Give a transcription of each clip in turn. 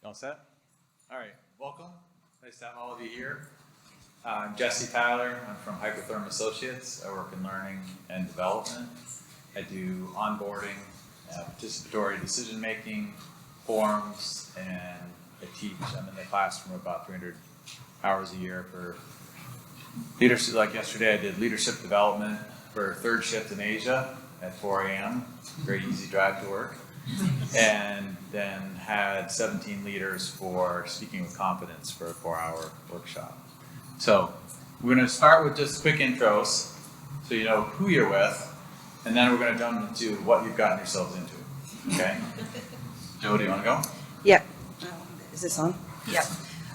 All set? All right, welcome. Nice to have all of you here. I'm Jesse Tyler. I'm from Hypertherm Associates. I work in learning and development. I do onboarding, participatory decision making, forums, and I teach. I'm in the classroom about 300 hours a year for leadership. Like yesterday, I did leadership development for third shift in Asia at 4 a.m. Very easy drive to work. And then had 17 leaders for speaking with confidence for a 4-hour workshop. So we're going to start with just quick intros so you know who you're with, and then we're going to jump into what you've gotten yourselves into. Okay? Joe, do you want to go? Yep. Is this on? Yep.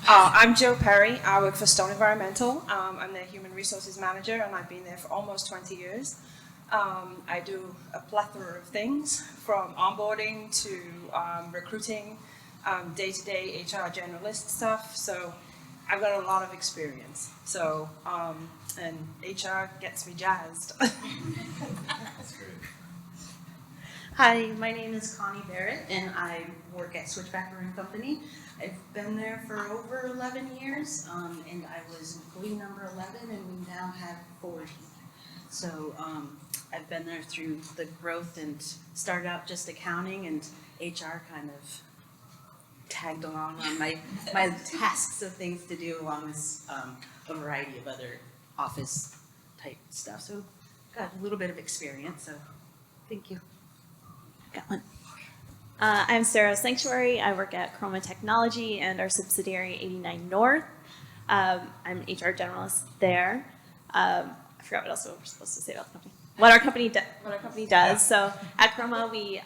I'm Joe Perry. I work for Stone Environmental. I'm the Human Resources Manager, and I've been there for almost 20 years. I do a plethora of things, from onboarding to recruiting, day-to-day HR generalist stuff. So I've got a lot of experience. So, and HR gets me jazzed. That's great. Hi, my name is Connie Barrett, and I work at Switchback Brewing Company. I've been there for over 11 years, and I was employee number 11, and we now have 40. So I've been there through the growth and started out just accounting, and HR kind of tagged along on my tasks of things to do, along with a variety of other office type stuff. So got a little bit of experience, so thank you. Got one. I'm Sarah Sanctuary. I work at Chroma Technology and our subsidiary 89 North. I'm an HR generalist there. I forgot what else we were supposed to say about the company. What our company does. So at Chroma, we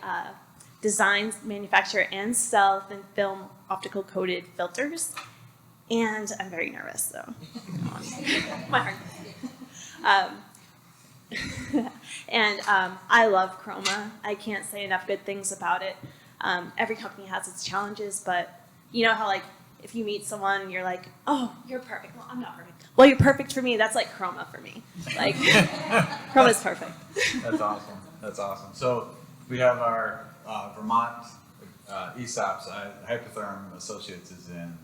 design, manufacture, and sell thin film optical coated filters. And I'm very nervous, so my heart. And I love Chroma. I can't say enough good things about it. Every company has its challenges, but you know how, like, if you meet someone, you're like, oh, you're perfect. Well, I'm not perfect. Well, you're perfect for me. That's like Chroma for me. Like, Chroma's perfect. That's awesome. That's awesome. So we have our Vermont ESOPs. Hypertherm Associates is in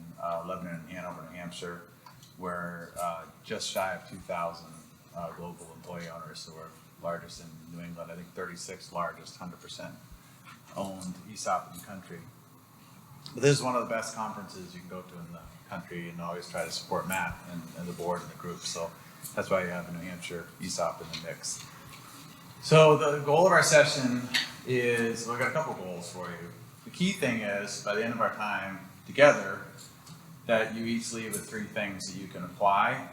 Lebanon and Hanover, New Hampshire. We're just shy of 2,000 global employee owners, so we're largest in New England. I think 36th largest, 100% owned ESOP in the country. But this is one of the best conferences you can go to in the country, and always try to support Matt and the board and the group. So that's why you have a New Hampshire ESOP in the mix. So the goal of our session is, we've got a couple goals for you. The key thing is, by the end of our time together, that you each leave with 3 things that you can apply.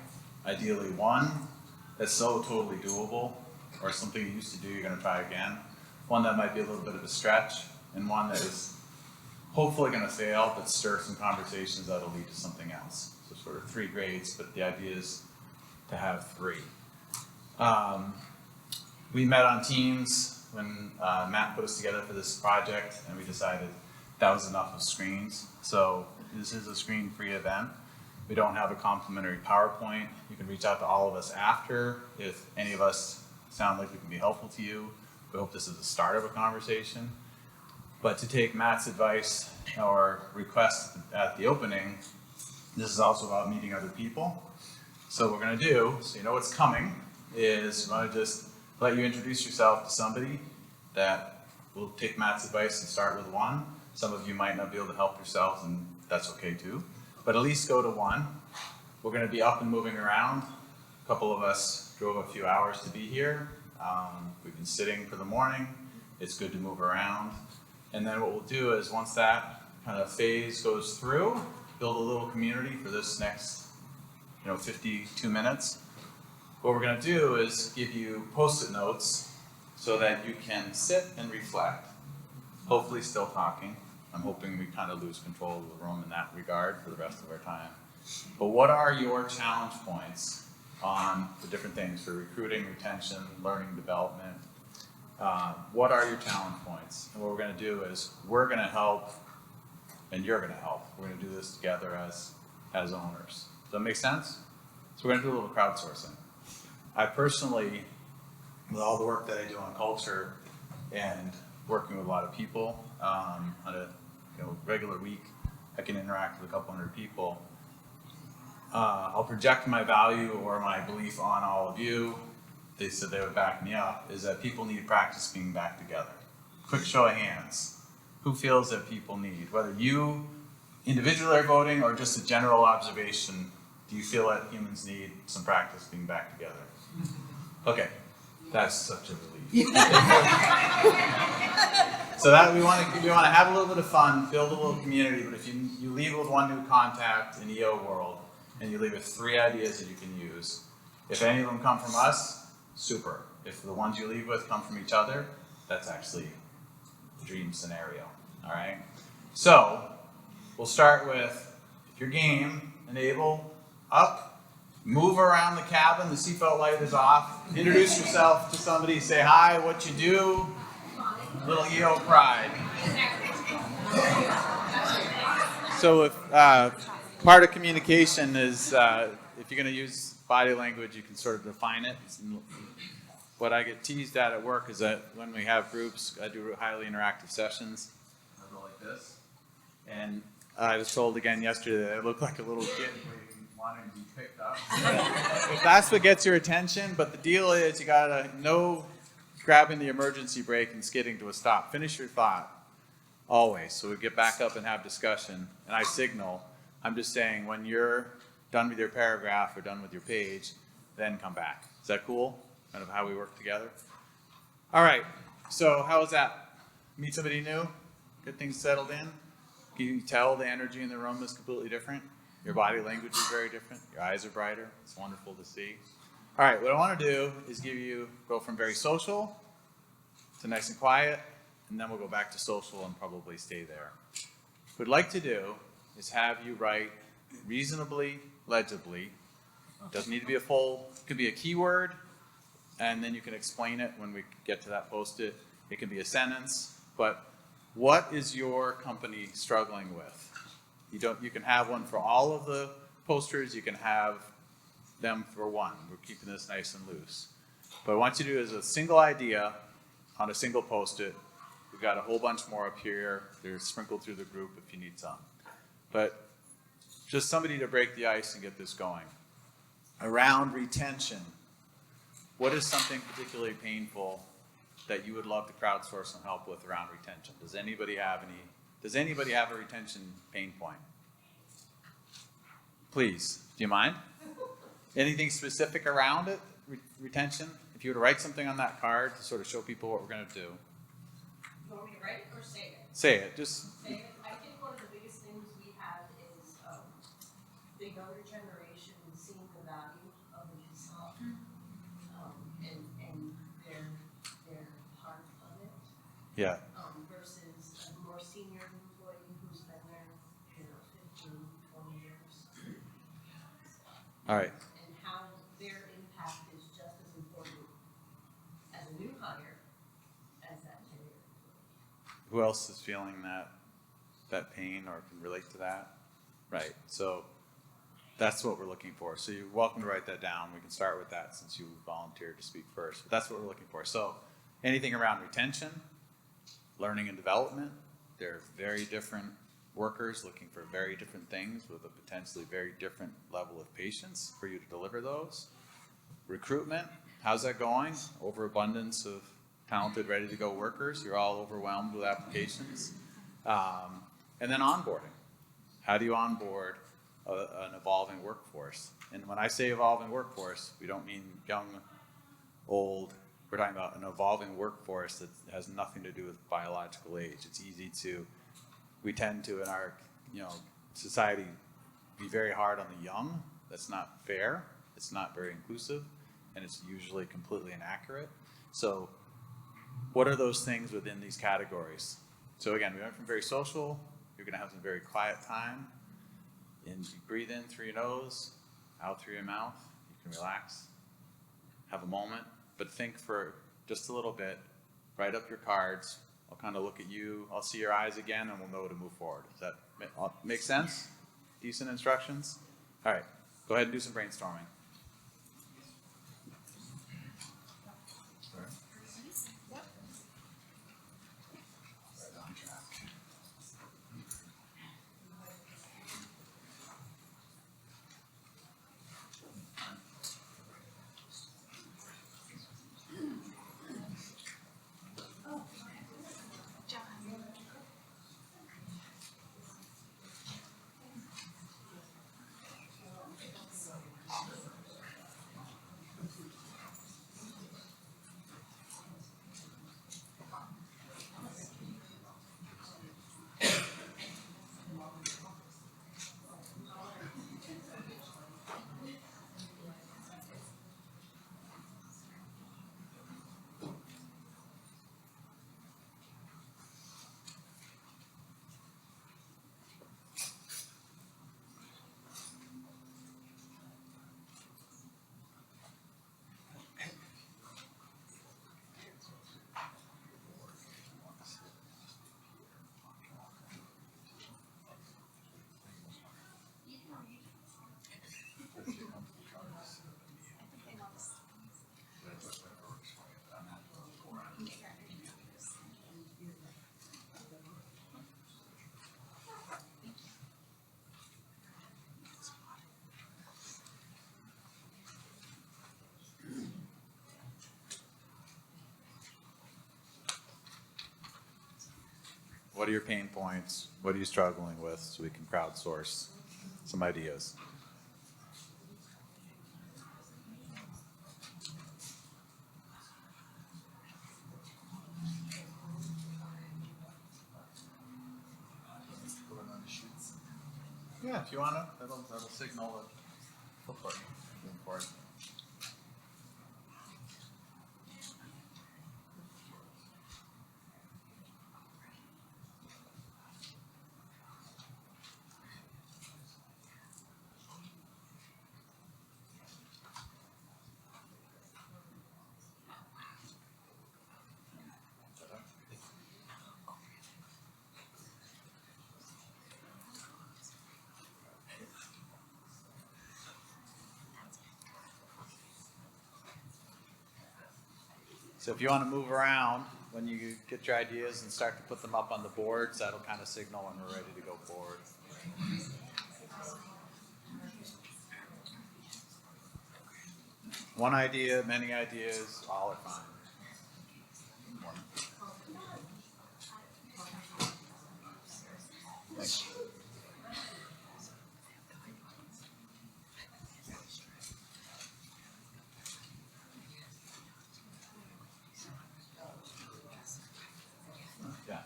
Ideally 1 that's so totally doable, or something you used to do you're going to try again. 1 that might be a little bit of a stretch, and 1 that is hopefully going to fail, but stir some conversations that'll lead to something else. So sort of 3 grades, but the idea is to have 3. We met on Teams when Matt put us together for this project, and we decided that was enough of screens. So this is a screen-free event. We don't have a complimentary PowerPoint. You can reach out to all of us after if any of us sound like we can be helpful to you. We hope this is the start of a conversation. But to take Matt's advice or request at the opening, this is also about meeting other people. So what we're going to do, so you know what's coming, is we're going to just let you introduce yourself to somebody that will take Matt's advice and start with 1. Some of you might not be able to help yourselves, and that's okay too. But at least go to 1. We're going to be up and moving around. A couple of us drove a few hours to be here. We've been sitting for the morning. It's good to move around. And then what we'll do is, once that kind of phase goes through, build a little community for this next 52 minutes. What we're going to do is give you Post-it notes so that you can sit and reflect, hopefully still talking. I'm hoping we kind of lose control of the room in that regard for the rest of our time. But what are your challenge points on the different things for recruiting, retention, learning, development? What are your challenge points? And what we're going to do is, we're going to help, and you're going to help. We're going to do this together as owners. Does that make sense? So we're going to do a little crowdsourcing. I personally, with all the work that I do on culture and working with a lot of people on a regular week, I can interact with a couple hundred people. I'll project my value or my belief on all of you. They said they would back me up, is that people need practice being back together. Quick show of hands. Who feels that people need, whether you individually are voting or just a general observation, do you feel that humans need some practice being back together? Okay, that's such a relief. So that we want to have a little bit of fun, build a little community, but if you leave with one new contact in EO world, and you leave with 3 ideas that you can use, if any of them come from us, super. If the ones you leave with come from each other, that's actually a dream scenario, all right? So, we'll start with, if you're game, enable, up, move around the cabin, the seatbelt light is off, introduce yourself to somebody, say hi, what you do, little EO pride. So if part of communication is, if you're going to use body language, you can sort of define it. What I get teased at work is that when we have groups, I do highly interactive sessions. I go like this. And I was told again yesterday that I look like a little kid wanting to be picked up. If that's what gets your attention, but the deal is you gotta know grabbing the emergency brake and skidding to a stop. Finish your thought, always. So we get back up and have discussion, and I signal. I'm just saying when you're done with your paragraph or done with your page, then come back. Is that cool? Kind of how we work together? All right, so how was that? Meet somebody new? Get things settled in? Can you tell the energy in the room is completely different? Your body language is very different. Your eyes are brighter. It's wonderful to see. All right, what I want to do is go from very social to nice and quiet, and then we'll go back to social and probably stay there. What I'd like to do is have you write reasonably, legibly. Doesn't need to be a full, it could be a keyword, and then you can explain it when we get to that post-it. It can be a sentence, but what is your company struggling with? You can have one for all of the posters, you can have them for one. We're keeping this nice and loose. But what I want you to do is a single idea on a single post-it. We've got a whole bunch more up here. They're sprinkled through the group if you need some. But just somebody to break the ice and get this going. Around retention, what is something particularly painful that you would love to crowdsource some help with around retention? Does anybody have a retention pain point? Please, do you mind? Anything specific around it, retention? If you were to write something on that card to sort of show people what we're going to do. You want me to write it or say it? Say it, just. Say it. I think one of the biggest things we have is the younger generation seeing the value of the facade, and their heart of it. Yeah. Versus a more senior employee who's been there, 15, 20 years. All right. And how their impact is just as important as a new hire as that tenured employee. Who else is feeling that pain or can relate to that? Right. So that's what we're looking for. So you're welcome to write that down. We can start with that since you volunteered to speak first. But that's what we're looking for. So anything around retention, learning and development. They're very different workers looking for very different things with a potentially very different level of patience for you to deliver those. Recruitment, how's that going? Overabundance of talented, ready-to-go workers. You're all overwhelmed with applications. And then onboarding. How do you onboard an evolving workforce? And when I say evolving workforce, we don't mean young, old. We're talking about an evolving workforce that has nothing to do with biological age. It's easy to, we tend to in our society be very hard on the young. That's not fair. It's not very inclusive, and it's usually completely inaccurate. So what are those things within these categories? So again, we went from very social. You're going to have some very quiet time. And you breathe in through your nose, out through your mouth. You can relax, have a moment, but think for just a little bit. Write up your cards. I'll kind of look at you. I'll see your eyes again, and we'll know to move forward. Does that make sense? Decent instructions? All right, go ahead and do some brainstorming. what are your pain points? What are you struggling with? So we can crowdsource some ideas. Yeah, if you want to, that'll signal it. Go for it. Go for it. So if you want to move around when you get your ideas and start to put them up on the boards, that'll kind of signal when we're ready to go forward. One idea, many ideas, all are fine. Thanks. Yeah.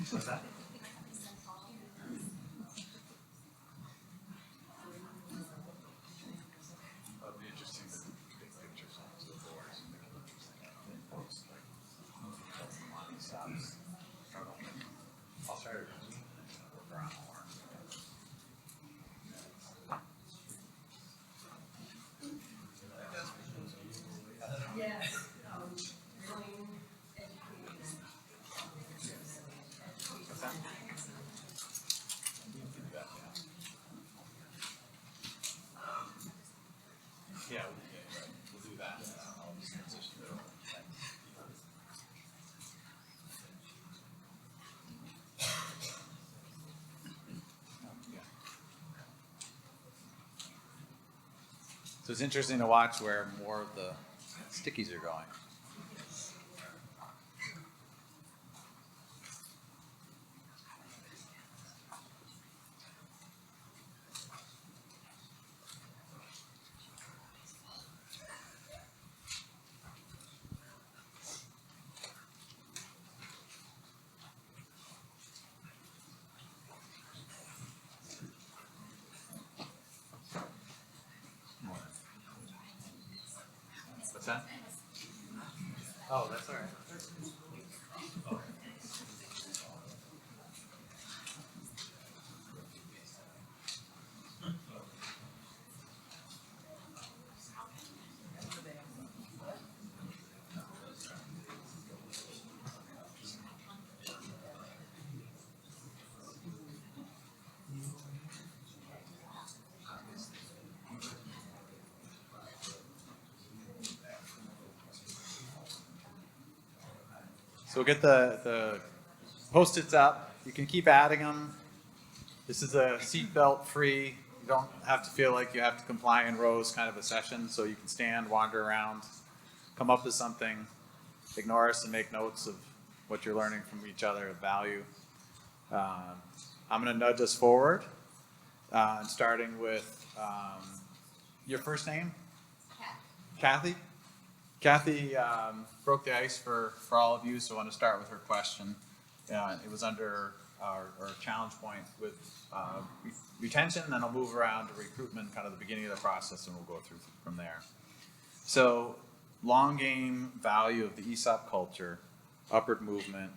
What's that? That'd be interesting to take pictures on the boards and make it interesting. I'll try to work around more. Yes. What's that? You can do that, yeah. Yeah, right. We'll do that. I'll just transition it over. Yeah. So it's interesting to watch where more of the stickies are going. What's that? Oh, that's all right. So we'll get the Post-its up. You can keep adding them. This is a seatbelt free. You don't have to feel like you have to comply in rows kind of a session. So you can stand, wander around, come up with something, ignore us and make notes of what you're learning from each other of value. I'm going to nudge us forward, and starting with your first name? Kathy? Kathy broke the ice for all of you, so I want to start with her question. It was under our challenge point with retention, then I'll move around to recruitment, kind of the beginning of the process, and we'll go through from there. So, long game value of the ESOP culture, upward movement,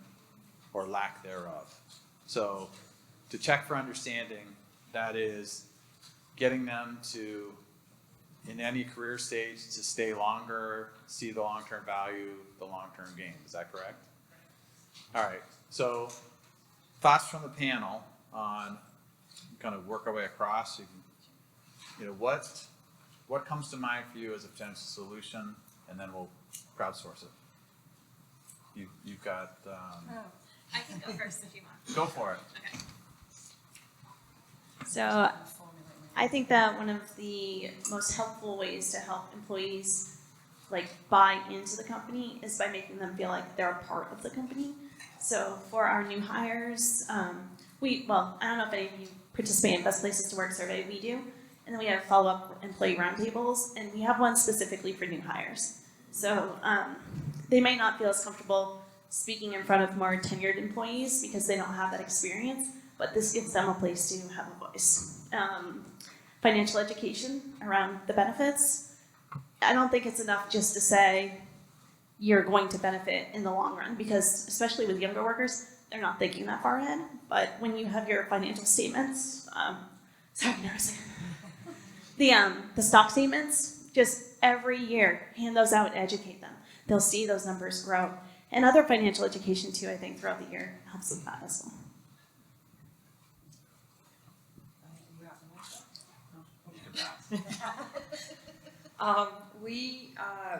or lack thereof. So, to check for understanding, that is getting them to, in any career stage, to stay longer, see the long-term value, the long-term gain. Is that correct? All right. So, thoughts from the panel on kind of work our way across. What comes to mind for you as a potential solution? and then we'll crowdsource it. You've got, I can go first if you want. go for it. Okay. So I think that one of the most helpful ways to help employees like buy into the company is by making them feel like they're a part of the company. So for our new hires, I don't know if any of you participate in Best Places to Work survey, we do. And then we have follow-up employee roundtables, and we have one specifically for new hires. So they might not feel as comfortable speaking in front of more tenured employees because they don't have that experience, but this gives them a place to have a voice. Financial education around the benefits. I don't think it's enough just to say you're going to benefit in the long run, because especially with younger workers, they're not thinking that far ahead. But when you have your financial statements, the stock statements, just every year, hand those out and educate them. They'll see those numbers grow. And other financial education too, I think, throughout the year helps with that as well.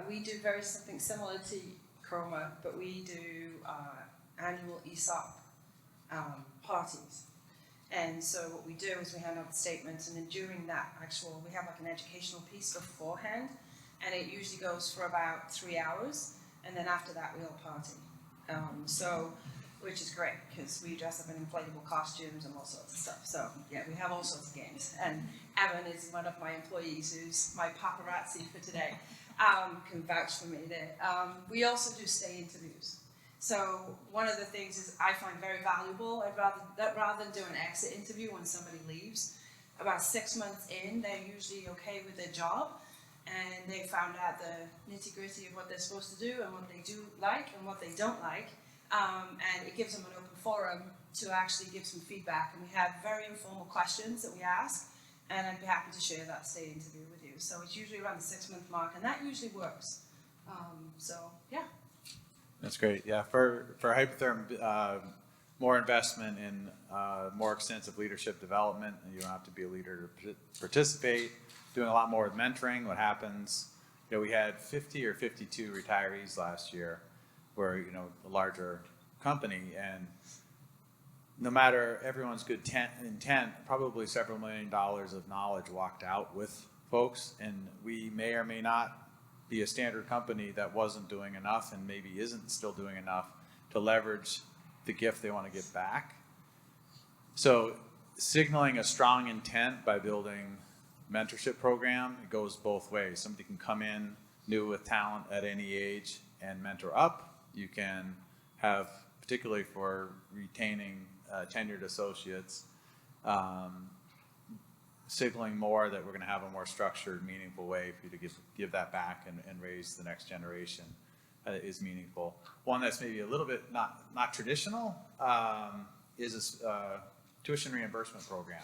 We do something similar to Chroma, but we do annual ESOP parties. And so what we do is we hand out the statements, and then during that we have like an educational piece beforehand, and it usually goes for about 3 hours, and then after that we all party. Which is great, because we dress up in inflatable costumes and all sorts of stuff. So yeah, we have all sorts of games. And Evan is one of my employees who's my paparazzi for today, can vouch for me there. We also do stay interviews. So one of the things is I find very valuable, rather than do an exit interview when somebody leaves, about 6 months in, they're usually okay with their job, and they found out the nitty-gritty of what they're supposed to do and what they do like and what they don't like. And it gives them an open forum to actually give some feedback. And we have very informal questions that we ask, and I'd be happy to share that stay interview with you. So it's usually around the 6 month mark, and that usually works. Yeah. That's great. Yeah, for Hypertherm, more investment in more extensive leadership development. You don't have to be a leader to participate. Doing a lot more with mentoring. What happens? We had 50 or 52 retirees last year. We're a larger company, and no matter everyone's good intent, probably several $1 million of knowledge walked out with folks, and we may or may not be a standard company that wasn't doing enough and maybe isn't still doing enough to leverage the gift they want to give back. So signaling a strong intent by building mentorship program, it goes both ways. Somebody can come in new with talent at any age and mentor up. You can have, particularly for retaining tenured associates, signaling more that we're going to have a more structured, meaningful way for you to give that back and raise the next generation is meaningful. One that's maybe a little bit not traditional is a tuition reimbursement program.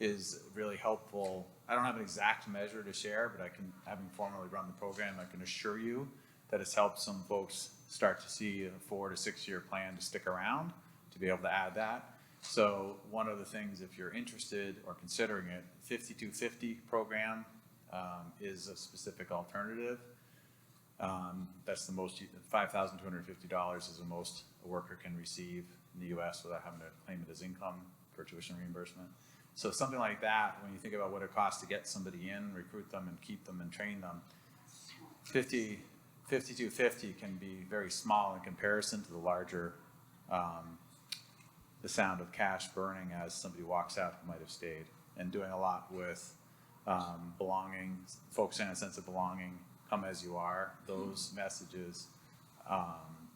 Is really helpful. I don't have an exact measure to share, but having formally run the program, I can assure you that it's helped some folks start to see a 4 to 6 year plan to stick around, to be able to add that. So one of the things, if you're interested or considering it, 5250 program is a specific alternative. That's the most, $5,250 is the most a worker can receive in the US without having to claim it as income for tuition reimbursement. So something like that, when you think about what it costs to get somebody in, recruit them and keep them and train them, 5250 can be very small in comparison to the larger, the sound of cash burning as somebody walks out who might have stayed, and doing a lot with belonging, focusing on a sense of belonging, come as you are. Those messages,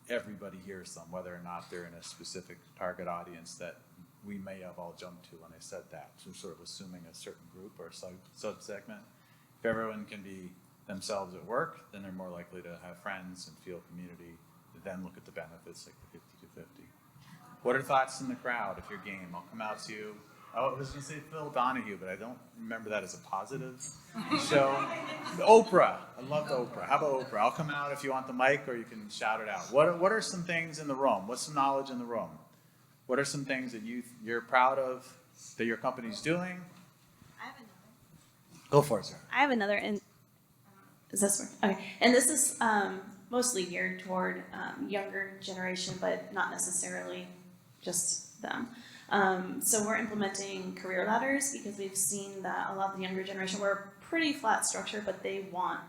everybody hears them, whether or not they're in a specific target audience that we may have all jumped to when I said that. So sort of assuming a certain group or sub-segment. If everyone can be themselves at work, then they're more likely to have friends and feel community, then look at the benefits like the 50-50. What are thoughts in the crowd if you're game? I'll come out to you. Oh, I was going to say Phil Donahue, but I don't remember that as a positive show. Oprah. I loved Oprah. How about Oprah? I'll come out if you want the mic, or you can shout it out. What are some things in the room? What's some knowledge in the room? What are some things that you're proud of that your company's doing? I have another. Go for it, sir. I have another, and Is this work? Okay. And this is mostly geared toward younger generation, but not necessarily just them. So we're implementing career ladders because we've seen that a lot of the younger generation, we're pretty flat structure, but they want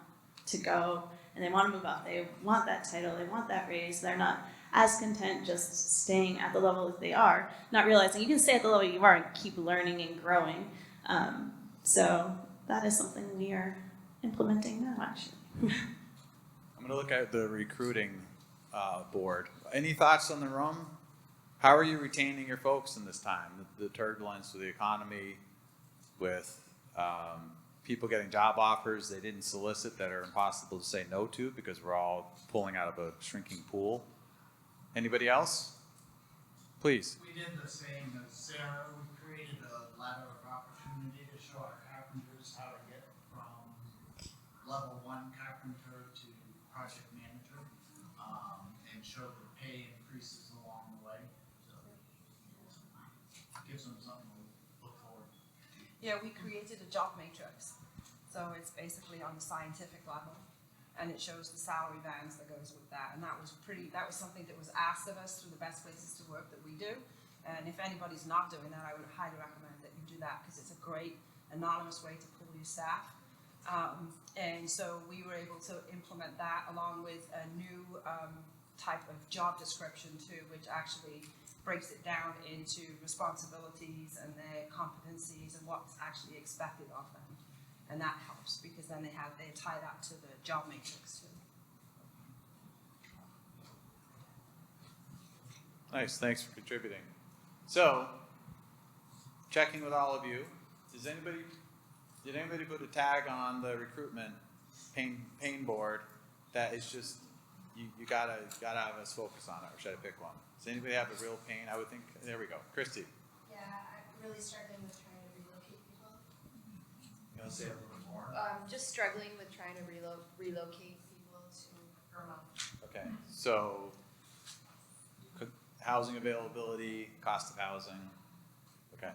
to go and they want to move up. They want that title, they want that raise. They're not as content just staying at the level that they are, not realizing you can stay at the level you are and keep learning and growing. So that is something we are implementing now, actually. I'm going to look at the recruiting board. Any thoughts on the room? How are you retaining your folks in this time? The turbulence of the economy, with people getting job offers they didn't solicit that are impossible to say no to because we're all pulling out of a shrinking pool. Anybody else? Please. We did the same as Sarah. We created a ladder of opportunity to show our carpenters how to get from level 1 carpenter to project manager, and show the pay increases along the way. So it gives them something to look forward to. Yeah, we created a job matrix. So it's basically on the scientific level, and it shows the salary bands that goes with that. And that was something that was asked of us through the best places to work that we do. And if anybody's not doing that, I would highly recommend that you do that because it's a great anonymous way to pull your staff. And so we were able to implement that along with a new type of job description too, which actually breaks it down into responsibilities and their competencies and what's actually expected of them. And that helps because then they tie that to the job matrix too. Nice, thanks for contributing. So, checking with all of you, did anybody put a tag on the recruitment pain board that is just, you gotta have us focus on it, or should I pick one? Does anybody have a real pain? I would think, there we go. Christy. Yeah, I'm really struggling with trying to relocate people. You want to say a little more? Just struggling with trying to relocate people to Vermont. Okay, so housing availability, cost of housing. Okay,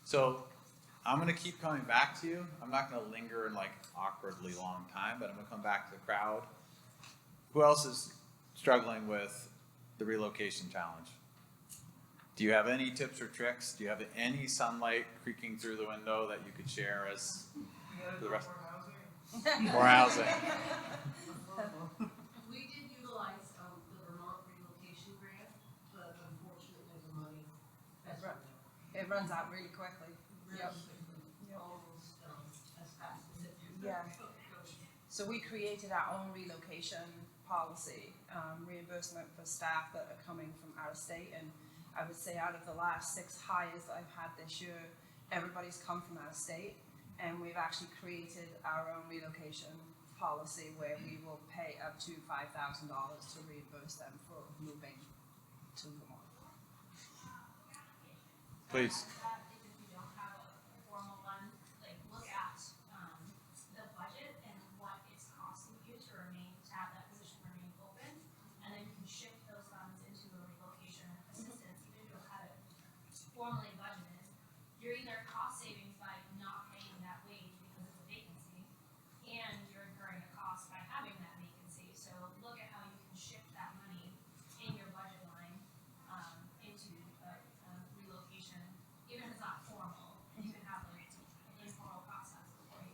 so I'm going to keep coming back to you. I'm not going to linger in like awkwardly long time, but I'm going to come back to the crowd. Who else is struggling with the relocation challenge? Do you have any tips or tricks? Do you have any sunlight creaking through the window that you could share as the rest? More housing. We did utilize the Vermont relocation grant, but unfortunately the money has run out. It runs out really quickly. Really Yep. quickly, almost as fast as it Yeah. goes. So we created our own relocation policy, reimbursement for staff that are coming from out of state. And I would say out of the last 6 hires that I've had this year, everybody's come from out of state. And we've actually created our own relocation policy where we will pay up to $5,000 to reimburse them for moving to Vermont. Please. That if you don't have a formal one, like look at the budget and what it's costing you to have that position remain open, and then you can shift those funds into a relocation assistance, even if you don't have it formally budgeted. You're either cost savings by not paying that wage because it's a vacancy, and you're incurring a cost by having that vacancy. So look at how you can shift that money in your budget line into a relocation, even if it's not formal. You can have like an informal process before it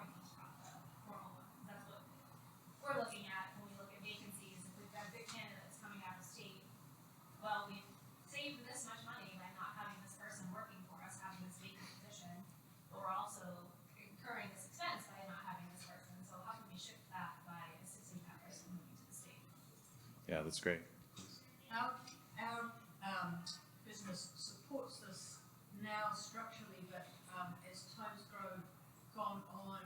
becomes a formal one. That's what we're looking at when we look at vacancies. If we've got a good candidate that's coming out of state, well, we've saved this much money by not having this person working for us, having this vacant position, but we're also incurring this expense by not having this person. So how can we shift that by assisting that person moving to the state? Yeah, that's great. Our business supports this now structurally, but as time's gone on,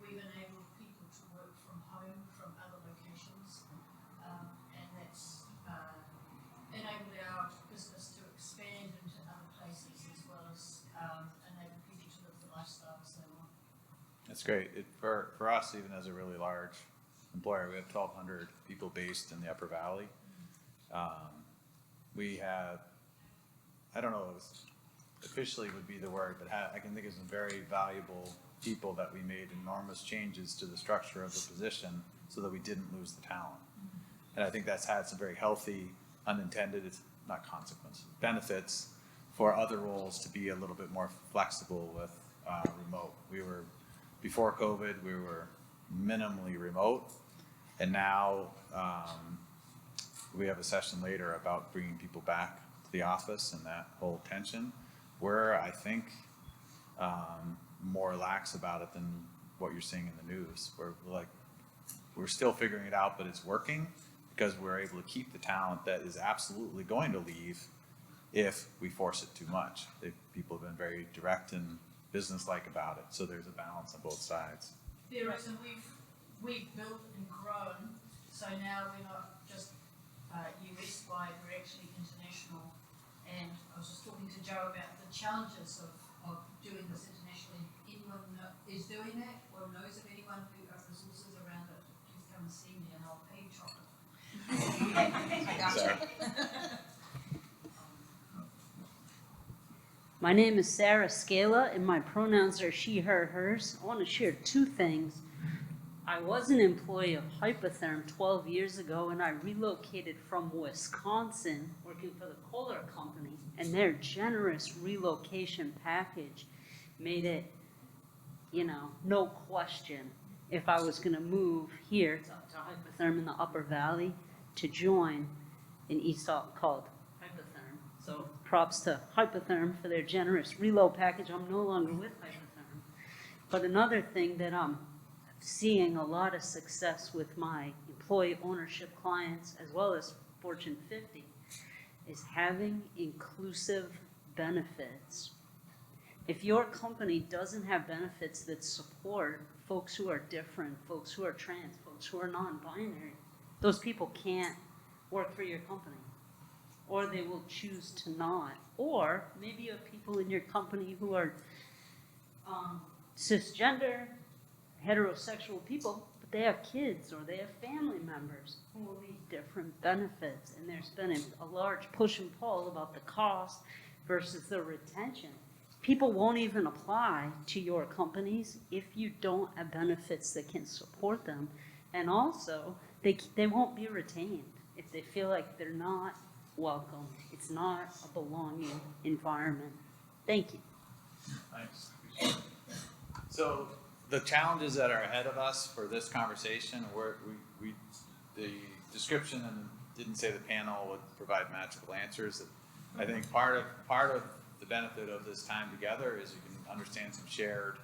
we've enabled people to work from home from other locations, and that's enabled our business to expand into other places as well as enable people to live the lifestyles they want. That's great. For us, even as a really large employer, we have 1,200 people based in the Upper Valley. We have, I don't know if officially would be the word, but I can think of some very valuable people that we made enormous changes to the structure of the position so that we didn't lose the talent. And I think that's had some very healthy, unintended, not consequences, benefits for other roles to be a little bit more flexible with remote. Before COVID, we were minimally remote, and now we have a session later about bringing people back to the office and that whole tension. We're, I think, more lax about it than what you're seeing in the news. We're still figuring it out, but it's working because we're able to keep the talent that is absolutely going to leave if we force it too much. People have been very direct and business-like about it, so there's a balance on both sides. There is, and we've built and grown, so now we're not just US-wide, we're actually international. And I was just talking to Joe about the challenges of doing this internationally. Anyone is doing that or knows of anyone who has resources around it, please come and see me and I'll pay you chocolate. I gotcha. My name is Sarah Scala, and my pronouns are she, her, hers. I want to share two things. I was an employee of Hypertherm 12 years ago, and I relocated from Wisconsin, working for the Kohler Company, and their generous relocation package made it, no question if I was going to move here to Hypertherm in the Upper Valley to join an ESOP called Hypertherm. So props to Hypertherm for their generous reload package. I'm no longer with Hypertherm. But another thing that I'm seeing a lot of success with my employee ownership clients as well as Fortune 50 is having inclusive benefits. If your company doesn't have benefits that support folks who are different, folks who are trans, folks who are non-binary, those people can't work for your company. Or they will choose to not. Or maybe you have people in your company who are cisgender, heterosexual people, but they have kids or they have family members who will need different benefits. And there's been a large push and pull about the cost versus the retention. People won't even apply to your companies if you don't have benefits that can support them. And also, they won't be retained if they feel like they're not welcome. It's not a belonging environment. Thank you. Thanks. So the challenges that are ahead of us for this conversation, the description and didn't say the panel would provide magical answers. I think part of the benefit of this time together is you can understand some shared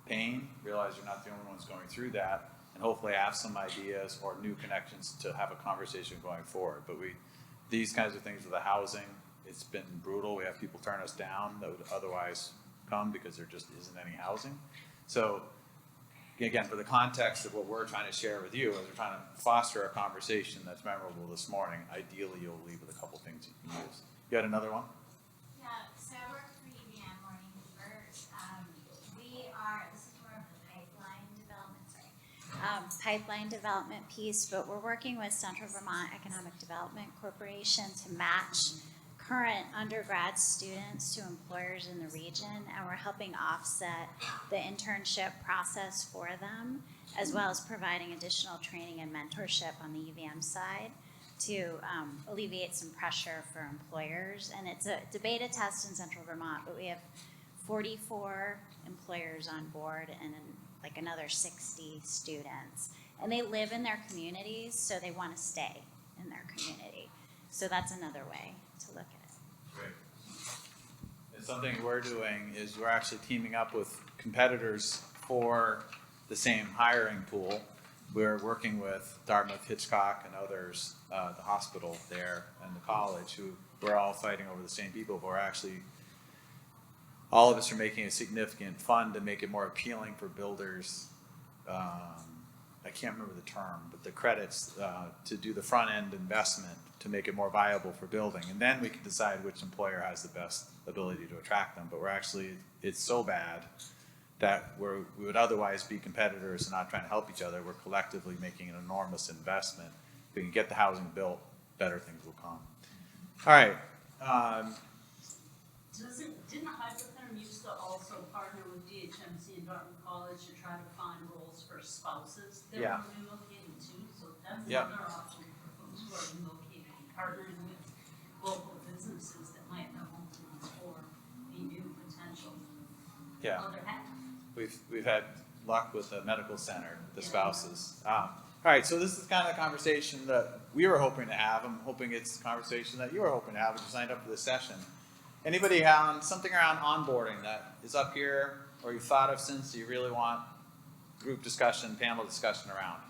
pain, realize you're not the only ones going through that, and hopefully have some ideas or new connections to have a conversation going forward. But these kinds of things with the housing, it's been brutal. We have people turn us down that would otherwise come because there just isn't any housing. So again, for the context of what we're trying to share with you, as we're trying to foster a conversation that's memorable this morning, ideally you'll leave with a couple things you can use. You got another one? Yeah, so I work for UVM Morning Hoover. This is more of the pipeline development piece, but we're working with Central Vermont Economic Development Corporation to match current undergrad students to employers in the region, and we're helping offset the internship process for them, as well as providing additional training and mentorship on the UVM side to alleviate some pressure for employers. And it's a beta test in Central Vermont, but we have 44 employers on board and like another 60 students. And they live in their communities, so they want to stay in their community. So that's another way to look at it. Great. And something we're doing is we're actually teaming up with competitors for the same hiring pool. We're working with Dartmouth, Hitchcock, and others, the hospital there and the college, who we're all fighting over the same people, but we're actually, all of us are making a significant fund to make it more appealing for builders. I can't remember the term, but the credits to do the front end investment to make it more viable for building. And then we can decide which employer has the best ability to attract them. But it's so bad that we would otherwise be competitors and not trying to help each other. We're collectively making an enormous investment. If we can get the housing built, better things will come. All right. Didn't Hypertherm used to also partner with DHMC and Dartmouth College to try to find roles for spouses that Yeah. were relocating too, so that's Yeah. another option for folks who are relocating, partnering with local businesses that might have openings for a new potential Yeah. other half. We've had luck with the medical center, the spouses. All right, so this is kind of the conversation that we were hoping to have. I'm hoping it's a conversation that you were hoping to have when you signed up for this session. Anybody have something around onboarding that is up here or you thought of since you really want group discussion, panel discussion around?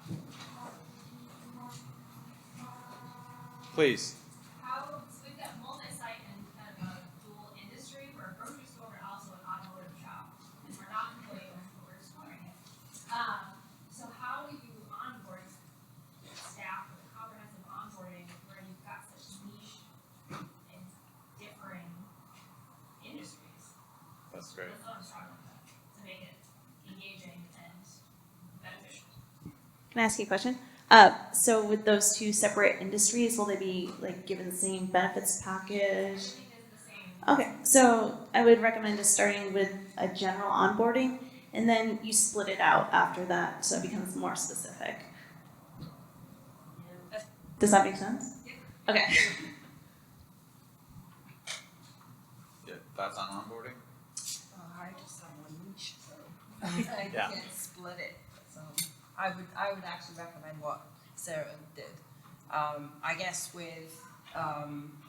Please. So we've got multi-site and kind of a dual industry. We're a grocery store, but also an automotive shop. And we're not employee owned, but we're exploring it. So how do you onboard staff with comprehensive onboarding where you've got such niche and differing industries? That's great. That's what I'm struggling with, to make it engaging and beneficial. Can I ask you a question? So with those two separate industries, will they be like given the same benefits package? Everything is the same. Okay, so I would recommend just starting with a general onboarding, and then you split it out after that, so it becomes more specific. Does that make sense? Okay. Yeah, thoughts on onboarding? I just have one niche, so I Yeah. can't split it. So I would actually recommend what Sarah did. I guess with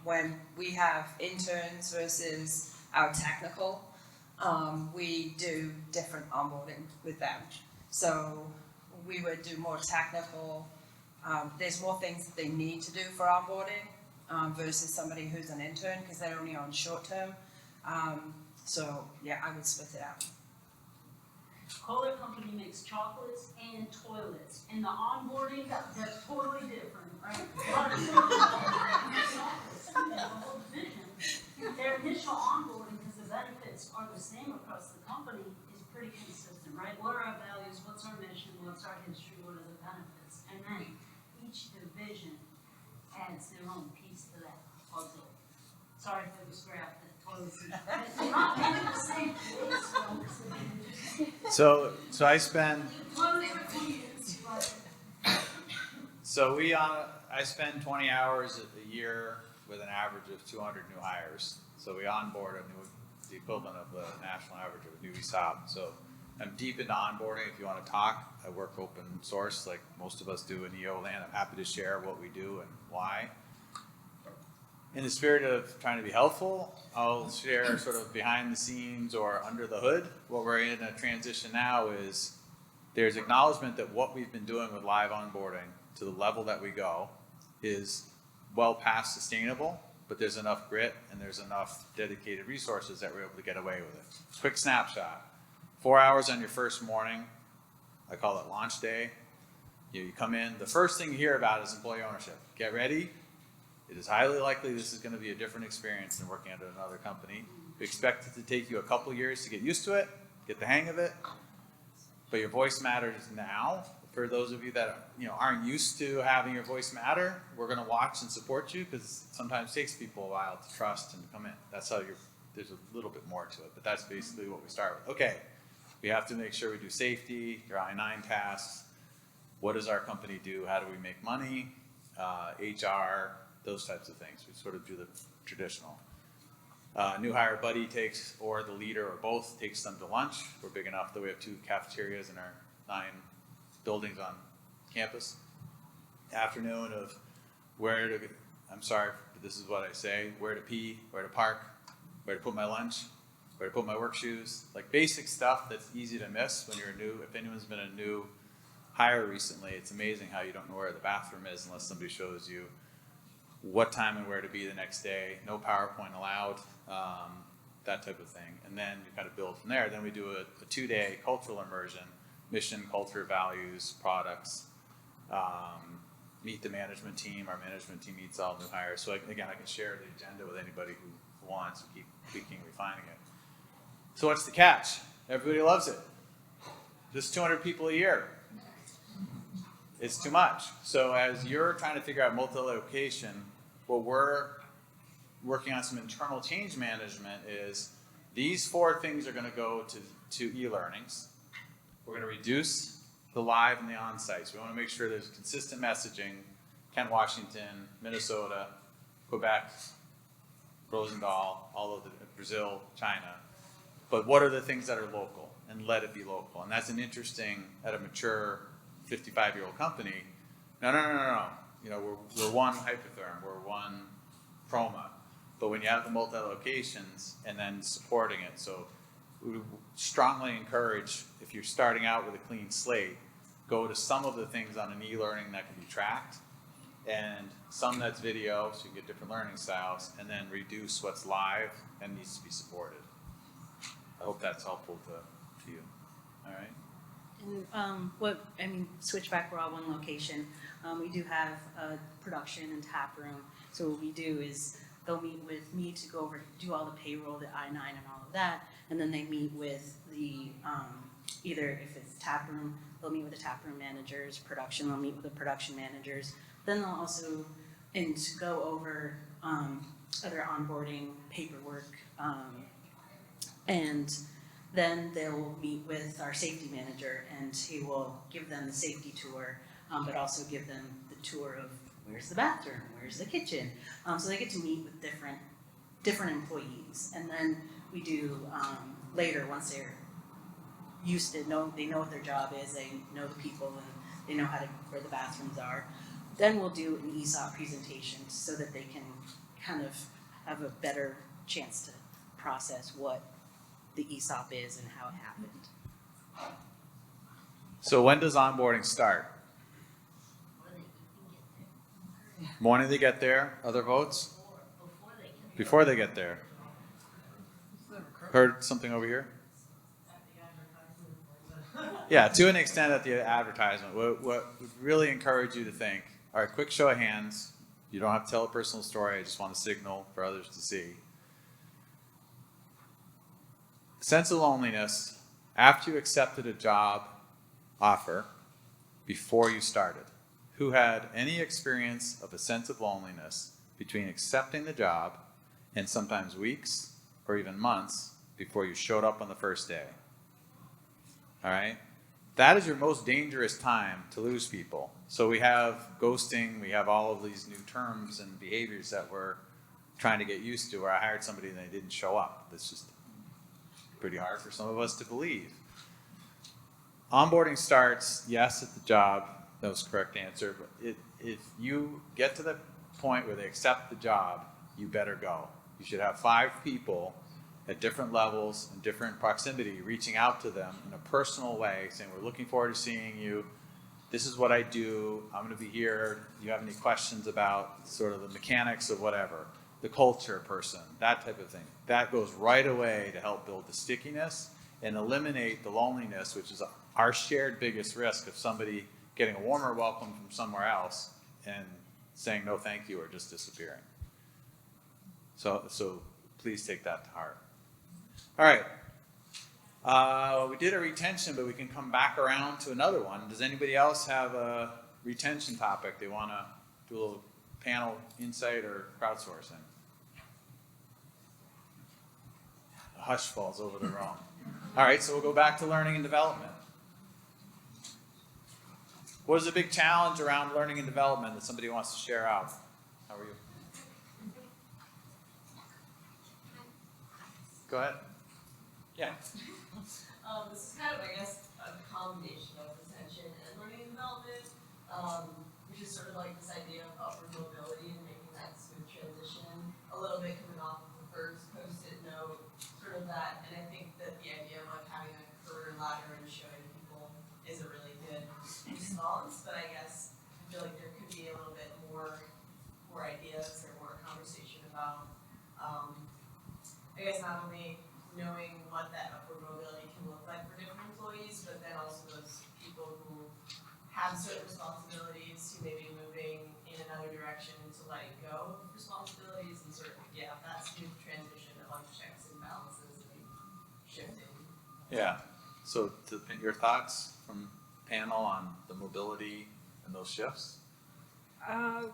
when we have interns versus our technical, we do different onboarding with them. So we would do more technical. There's more things that they need to do for onboarding versus somebody who's an intern because they're only on short term. So yeah, I would split it out. Kohler Company makes chocolates and toilets, and the onboarding, that's totally different, right? Their initial onboarding, because the benefits are the same across the company, is pretty consistent, right? What are our values, what's our mission, what's our history, what are the benefits? And then each division adds their own piece to that puzzle. Sorry if it was scrapped, the toilets. They're not made of the same place, folks. So I spend I spend 20 hours a year with an average of 200 new hires. So we onboard the equivalent of the national average of a new ESOP. So I'm deep into onboarding. If you want to talk, I work open source like most of us do in EO land. I'm happy to share what we do and why. In the spirit of trying to be helpful, I'll share sort of behind the scenes or under the hood. What we're in a transition now is there's acknowledgement that what we've been doing with live onboarding to the level that we go is well past sustainable, but there's enough grit and there's enough dedicated resources that we're able to get away with it. Quick snapshot. 4 hours on your first morning, I call it launch day. You come in, the first thing you hear about is employee ownership. Get ready. It is highly likely this is going to be a different experience than working at another company. We expect it to take you a couple years to get used to it, get the hang of it, but your voice matters now. For those of you that aren't used to having your voice matter, we're going to watch and support you because sometimes it takes people a while to trust and to come in. That's how there's a little bit more to it, but that's basically what we start with. Okay, we have to make sure we do safety, your I-9 tasks. What does our company do? How do we make money? HR, those types of things. We sort of do the traditional. New hire buddy takes, or the leader, or both, takes them to lunch. We're big enough that we have 2 cafeterias in our 9 buildings on campus. Afternoon of I'm sorry, but this is what I say, where to pee, where to park, where to put my lunch, where to put my work shoes. Like basic stuff that's easy to miss when you're new. If anyone's been a new hire recently, it's amazing how you don't know where the bathroom is unless somebody shows you what time and where to be the next day. No PowerPoint allowed, that type of thing. And then you kind of build from there. Then we do a 2-day cultural immersion, mission, culture, values, products, meet the management team. Our management team meets all new hires. So again, I can share the agenda with anybody who wants to keep tweaking, refining it. So what's the catch? Everybody loves it. Just 200 people a year. It's too much. So as you're trying to figure out multi-location, what we're working on some internal change management is these 4 things are gonna go to e-learnings. We're gonna reduce the live and the on-sites. We wanna make sure there's consistent messaging, Kent, Washington, Minnesota, Quebec, Rosendahl, all of the Brazil, China. But what are the things that are local, and let it be local? And that's an interesting, at a mature 55-year-old company. No. You know, we're one Hypertherm, we're one Chroma. But when you have the multi-locations and then supporting it, so we would strongly encourage, if you're starting out with a clean slate, go to some of the things on an e-learning that can be tracked, and some that's video, so you get different learning styles, and then reduce what's live and needs to be supported. I hope that's helpful to you. All right. And Switchback, we're all one location. We do have a production and tap room. So what we do is they'll meet with me to go over, do all the payroll, the I-9 and all of that. And then they meet with the, either if it's tap room, they'll meet with the tap room managers, production, they'll meet with the production managers. Then they'll also, and go over other onboarding paperwork, and then they'll meet with our safety manager, and he will give them the safety tour, but also give them the tour of where's the bathroom, where's the kitchen. So they get to meet with different employees. And then we do later, once they're used to they know what their job is, they know the people, and they know where the bathrooms are. Then we'll do an ESOP presentation so that they can kind of have a better chance to process what the ESOP is and how it happened. So when does onboarding start? Morning they get there. Other votes? Before they get there. Heard something over here? Yeah, to an extent at the advertisement. What would really encourage you to think, all right, quick show of hands. You don't have to tell a personal story. I just want to signal for others to see. Sense of loneliness after you accepted a job offer before you started. Who had any experience of a sense of loneliness between accepting the job and sometimes weeks or even months before you showed up on the first day? All right? That is your most dangerous time to lose people. So we have ghosting, we have all of these new terms and behaviors that we're trying to get used to, where I hired somebody and they didn't show up. That's just pretty hard for some of us to believe. Onboarding starts, yes, at the job. That was the correct answer. But if you get to the point where they accept the job, you better go. You should have 5 people at different levels and different proximity reaching out to them in a personal way, saying, we're looking forward to seeing you. This is what I do. I'm going to be here. Do you have any questions about sort of the mechanics of whatever? The culture person, that type of thing. That goes right away to help build the stickiness and eliminate the loneliness, which is our shared biggest risk of somebody getting a warmer welcome from somewhere else and saying no thank you or just disappearing. So please take that to heart. All right. We did a retention, but we can come back around to another one. Does anybody else have a retention topic they want to do a little panel insight or crowdsourcing? A hush falls over the room. All right, so we'll go back to learning and development. What is a big challenge around learning and development that somebody wants to share out? How are you? Go ahead. Yeah. This is kind of, I guess, a combination of retention and learning and development, which is sort of like this idea of upward mobility and making that smooth transition, a little bit coming off of the first post-it note, sort of that, and I think that the idea of like having a career ladder and showing people is a really good response, but I guess I feel like there could be a little bit more ideas or more conversation about, I guess not only knowing what that upward mobility can look like for different employees, but then also those people who have certain responsibilities who may be moving in another direction to letting go of responsibilities and sort of, that smooth transition of like checks and balances and shifting. Yeah. So your thoughts from panel on the mobility and those shifts?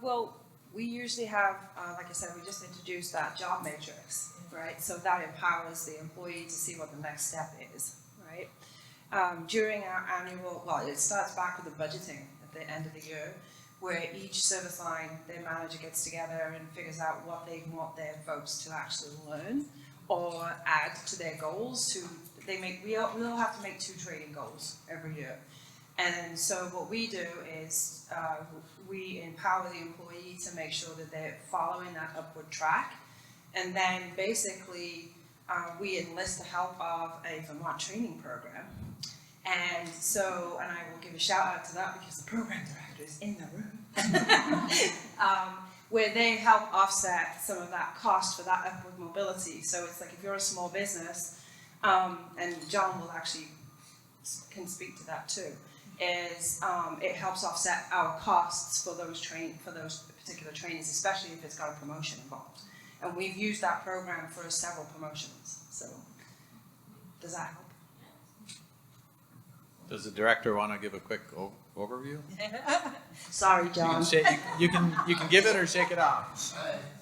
Well, we usually have, like I said, we just introduced that job matrix, right? So that empowers the employee to see what the next step is, right? During our annual, well, it starts back with the budgeting at the end of the year, where each service line, their manager gets together and figures out what they want their folks to actually learn or add to their goals. We all have to make 2 training goals every year. And so what we do is we empower the employee to make sure that they're following that upward track. And then basically we enlist the help of a Vermont training program. And so, and I will give a shout out to that because the program director is in the room, where they help offset some of that cost for that upward mobility. So it's like if you're a small business, and John will actually can speak to that too, is it helps offset our costs for those particular trainings, especially if it's got a promotion involved. And we've used that program for several promotions. So does that help? Does the director want to give a quick overview? Sorry, John. You can give it or shake it off.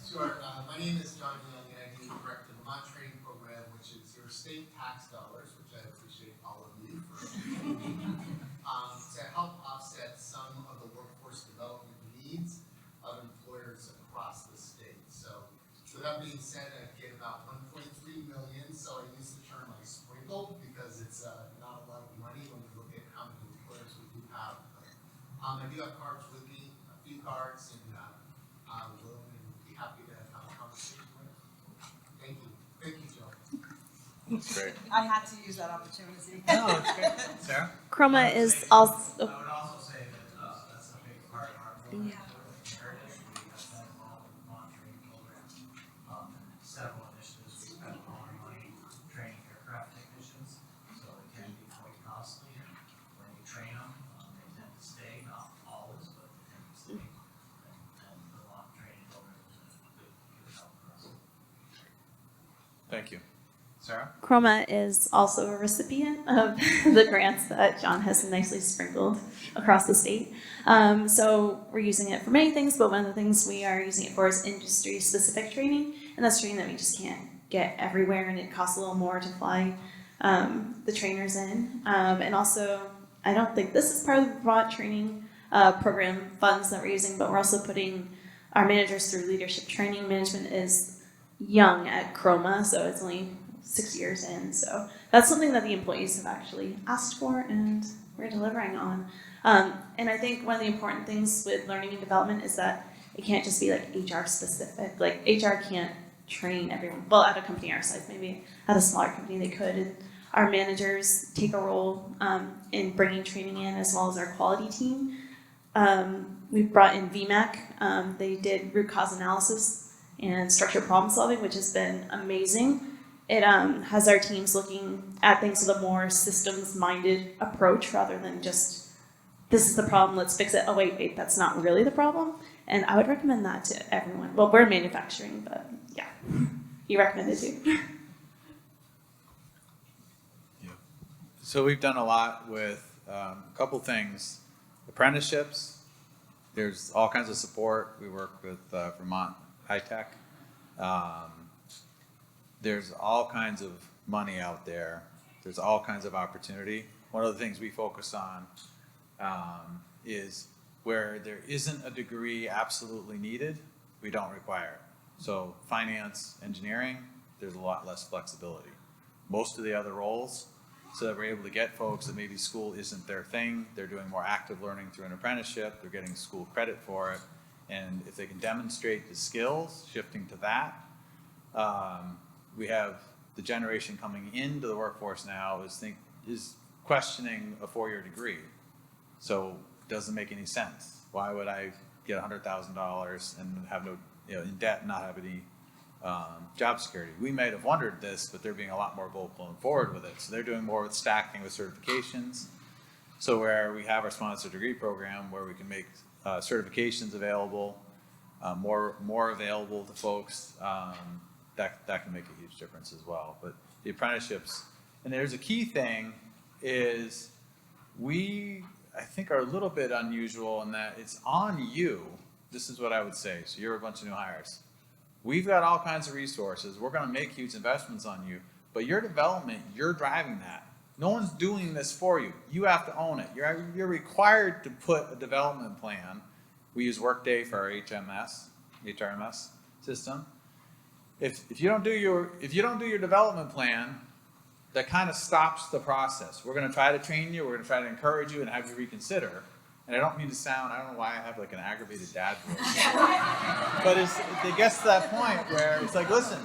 Sure. My name is John Young, and I do direct the Vermont Training Program, which is your state tax dollars, which I appreciate all of you for to help offset some of the workforce development needs of employers across the state. So that being said, I get about 1.3 million. So I use the term I sprinkled because it's not a lot of money when you look at how many employers we do have. I do have cards with me, a few cards, and will be happy to have a conversation with. Thank you. Thank you, Joe. That's great. I had to use that opportunity. No, it's great. Sarah? Chroma is also. I would also say that that's a big part of our program. Yeah. Heritage, we have been involved in the monitoring program. Several initiatives, we spend a lot of money training aircraft technicians, so it can be quite costly. When you train them, they tend to stay, not always, but they tend to stay. And the long training program is a good help for us. Thank you. Sarah? Chroma is also a recipient of the grants that John has nicely sprinkled across the state. So we're using it for many things, but one of the things we are using it for is industry-specific training, and that's training that we just can't get everywhere, and it costs a little more to fly the trainers in. And also, I don't think this is part of the broad training program funds that we're using, but we're also putting our managers through leadership training. Management is young at Chroma, so it's only 6 years in. So that's something that the employees have actually asked for and we're delivering on. And I think one of the important things with learning and development is that it can't just be like HR specific. Like HR can't train everyone. Well, at a company our size, maybe at a smaller company they could. And our managers take a role in bringing training in as well as our quality team. We've brought in VMAC. They did root cause analysis and structured problem solving, which has been amazing. It has our teams looking at things with a more systems-minded approach rather than just, this is the problem, let's fix it. Oh, wait, that's not really the problem. And I would recommend that to everyone. Well, we're manufacturing, but yeah, you recommend it too. Yeah. So we've done a lot with a couple things. Apprenticeships, there's all kinds of support. We work with Vermont High Tech. There's all kinds of money out there. There's all kinds of opportunity. One of the things we focus on is where there isn't a degree absolutely needed, we don't require it. So finance, engineering, there's a lot less flexibility. Most of the other roles, so that we're able to get folks that maybe school isn't their thing, they're doing more active learning through an apprenticeship, they're getting school credit for it, and if they can demonstrate the skills, shifting to that, we have the generation coming into the workforce now is questioning a 4-year degree. So it doesn't make any sense. Why would I get $100,000 and have no, in debt and not have any job security? We might have wondered this, but they're being a lot more vocal and forward with it. So they're doing more with stacking with certifications. So where we have our sponsored degree program where we can make certifications available, more available to folks, that can make a huge difference as well. But the apprenticeships, and there's a key thing is we, I think, are a little bit unusual in that it's on you this is what I would say. So you're a bunch of new hires. We've got all kinds of resources. We're going to make huge investments on you, but your development, you're driving that. No one's doing this for you. You have to own it. You're required to put a development plan. We use Workday for our HRMS system. If you don't do your development plan, that kind of stops the process. We're going to try to train you. We're going to try to encourage you and have you reconsider. And I don't mean to sound, I don't know why I have like an aggravated dad voice. But it gets to that point where it's like, listen,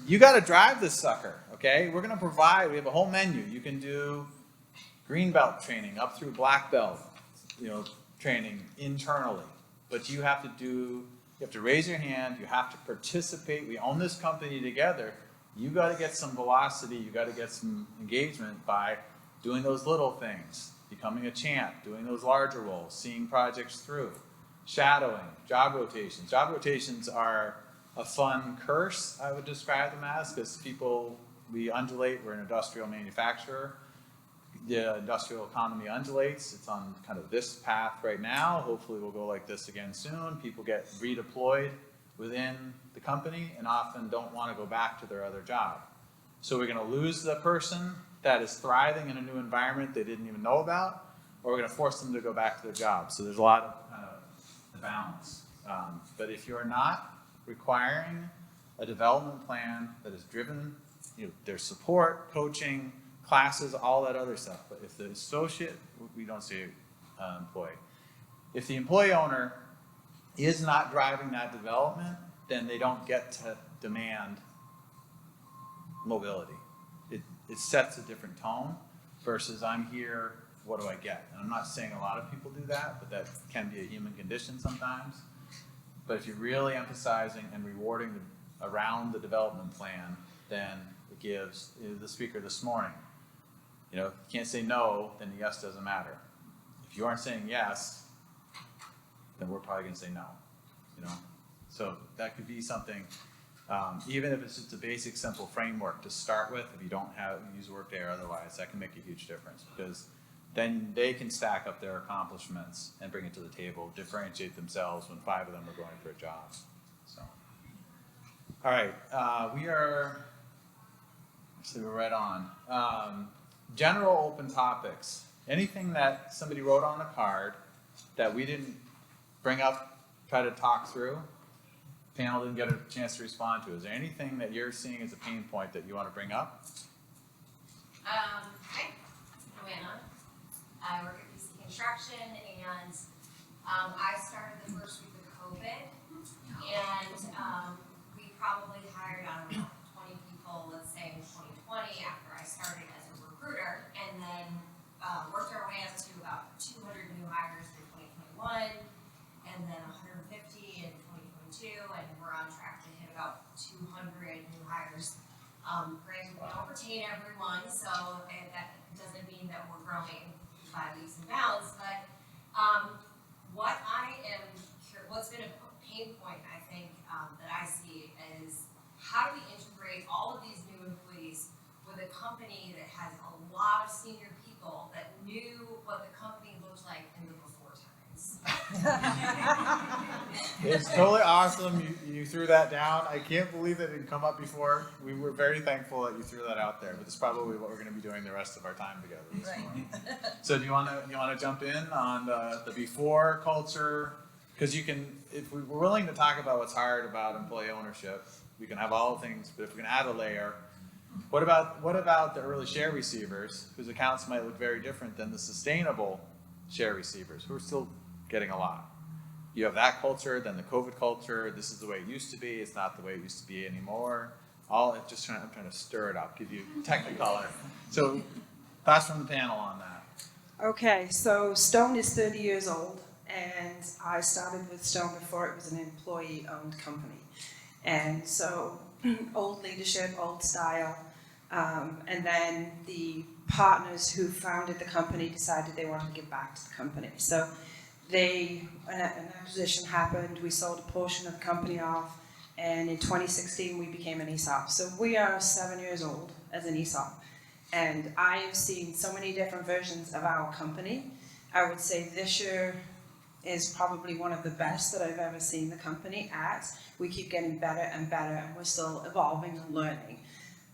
you got to drive this sucker, okay? We're going to provide, we have a whole menu. You can do green belt training up through black belt, training internally. But you have to raise your hand, you have to participate. We own this company together. You got to get some velocity, you got to get some engagement by doing those little things. Becoming a champ, doing those larger roles, seeing projects through, shadowing, job rotations. Job rotations are a fun curse, I would describe them as, because we undulate, we're an industrial manufacturer. The industrial economy undulates. It's on kind of this path right now. Hopefully we'll go like this again soon. People get redeployed within the company and often don't want to go back to their other job. So we're going to lose the person that is thriving in a new environment they didn't even know about, or we're going to force them to go back to their job. So there's a lot of kind of the balance. But if you're not requiring a development plan that is driven, there's support, coaching, classes, all that other stuff. But if the associate, we don't say employee. If the employee owner is not driving that development, then they don't get to demand mobility. It sets a different tone versus I'm here, what do I get? And I'm not saying a lot of people do that, but that can be a human condition sometimes. But if you're really emphasizing and rewarding around the development plan, then it gives the speaker this morning. If you can't say no, then the yes doesn't matter. If you aren't saying yes, then we're probably going to say no. So that could be something. Even if it's just a basic, simple framework to start with, if you don't use Workday or otherwise, that can make a huge difference because then they can stack up their accomplishments and bring it to the table, differentiate themselves when 5 of them are going for a job. So, all right, we're right on. General open topics. Anything that somebody wrote on a card that we didn't bring up, try to talk through, panel didn't get a chance to respond to. Is there anything that you're seeing as a pain point that you want to bring up? Hi, Joanna. I work at PC Construction, and I started the first week of COVID, and we probably hired, 20 people, let's say in 2020 after I started as a recruiter, and then worked our way up to about 200 new hires in 2021, and then 150 in 2022, and we're on track to hit about 200 new hires. Granted, we don't retain everyone, so that doesn't mean that we're growing by leaps and bounds, but what's been a pain point, I think, that I see is how do we integrate all of these new employees with a company that has a lot of senior people that knew what the company looked like in the before times. It's totally awesome. You threw that down. I can't believe that it didn't come up before. We were very thankful that you threw that out there, but it's probably what we're going to be doing the rest of our time together this morning. So do you want to jump in on the before culture? Because you can, if we're willing to talk about what's hard about employee ownership, we can have all the things, but if we can add a layer, what about the early share receivers whose accounts might look very different than the sustainable share receivers who are still getting a lot? You have that culture, then the COVID culture. This is the way it used to be. It's not the way it used to be anymore. I'm trying to stir it up, give you technicolor. So, thoughts from the panel on that? Okay, so Stone is 30 years old, and I started with Stone before it was an employee-owned company. And so, old leadership, old style, and then the partners who founded the company decided they wanted to give back to the company. So an acquisition happened, we sold a portion of the company off, and in 2016 we became an ESOP. So we are 7 years old as an ESOP. And I have seen so many different versions of our company. I would say this year is probably one of the best that I've ever seen the company at. We keep getting better and better, and we're still evolving and learning.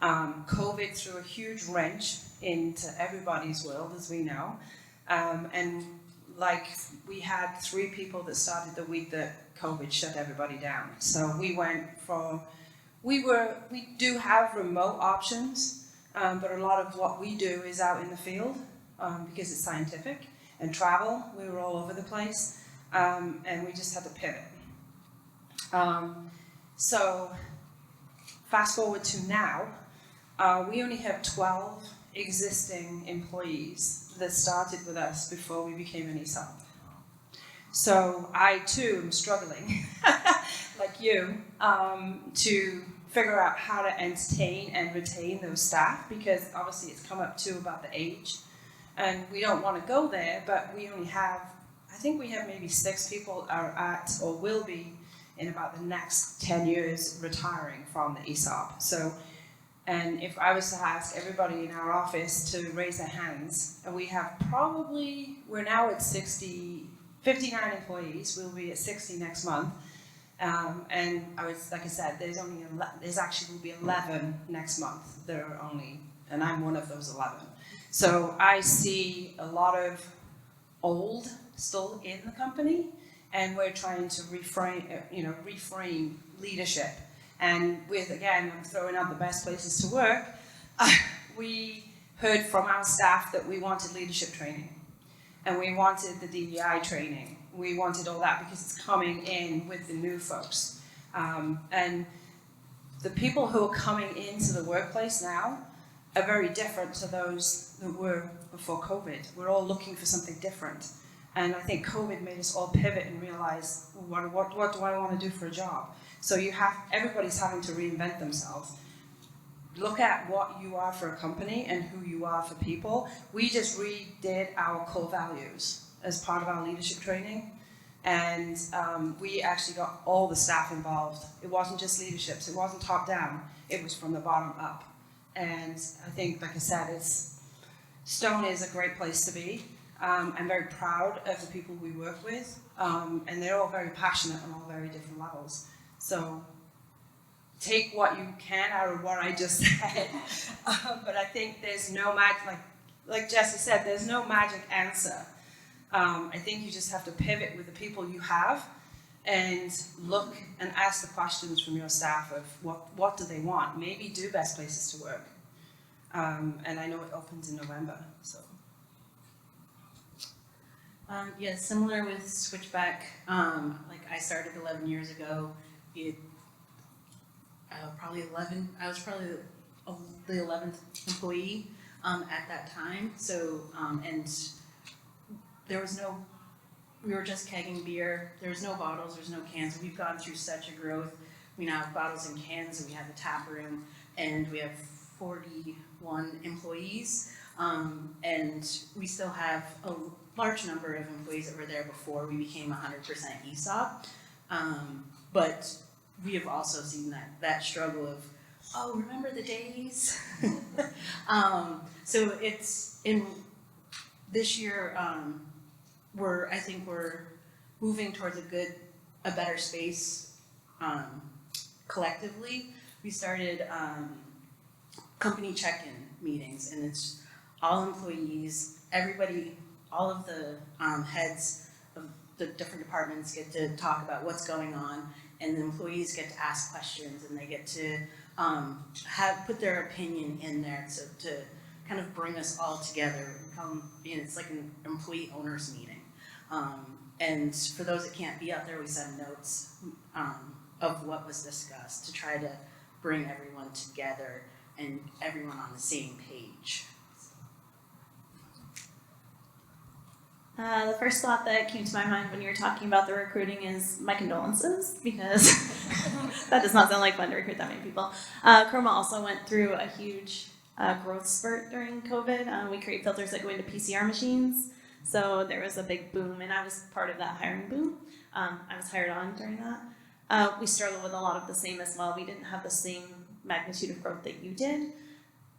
COVID threw a huge wrench into everybody's world, as we know. And like, we had 3 people that started the week that COVID shut everybody down. So we went from, we do have remote options, but a lot of what we do is out in the field, because it's scientific, and travel. We were all over the place, and we just had to pivot. So fast forward to now, we only have 12 existing employees that started with us before we became an ESOP. So I too am struggling, like you, to figure out how to entertain and retain those staff, because obviously it's come up to about the age, and we don't want to go there, but we only have, I think we have maybe 6 people are at, or will be in about the next 10 years retiring from the ESOP. So, and if I was to ask everybody in our office to raise their hands, and we have probably, we're now at 59 employees, we'll be at 60 next month. And like I said, there's actually will be 11 next month. There are only, and I'm one of those 11. So I see a lot of old still in the company, and we're trying to reframe leadership. And with, again, I'm throwing out the best places to work, we heard from our staff that we wanted leadership training, and we wanted the DEI training. We wanted all that because it's coming in with the new folks. And the people who are coming into the workplace now are very different to those that were before COVID. We're all looking for something different. And I think COVID made us all pivot and realize, what do I want to do for a job? So everybody's having to reinvent themselves. Look at what you are for a company and who you are for people. We just redid our core values as part of our leadership training. And we actually got all the staff involved. It wasn't just leaderships, it wasn't top down, it was from the bottom up. And I think, like I said, Stone is a great place to be. I'm very proud of the people we work with, and they're all very passionate on all very different levels. So take what you can out of what I just said, but I think there's no magic, like Jesse said, there's no magic answer. I think you just have to pivot with the people you have and look and ask the questions from your staff of what do they want. Maybe do best places to work. And I know it opens in November, so. Yeah, similar with Switchback. Like I started 11 years ago. I was probably the 11th employee at that time. So, and we were just kegging beer. There was no bottles, there's no cans. We've gone through such a growth. We now have bottles and cans, and we have a tap room, and we have 41 employees. And we still have a large number of employees that were there before we became 100% ESOP. But we have also seen that struggle of, oh, remember the days? So it's in this year, I think we're moving towards a better space collectively. We started company check-in meetings, and it's all employees, everybody, all of the heads of the different departments get to talk about what's going on, and the employees get to ask questions, and they get to put their opinion in there to kind of bring us all together. It's like an employee owners meeting. And for those that can't be out there, we send notes of what was discussed to try to bring everyone together and everyone on the same page. The first thought that came to my mind when you were talking about the recruiting is my condolences, because that does not sound like fun to recruit that many people. Chroma also went through a huge growth spurt during COVID. We create filters that go into PCR machines, so there was a big boom, and I was part of that hiring boom. I was hired on during that. We struggled with a lot of the same as well. We didn't have the same magnitude of growth that you did,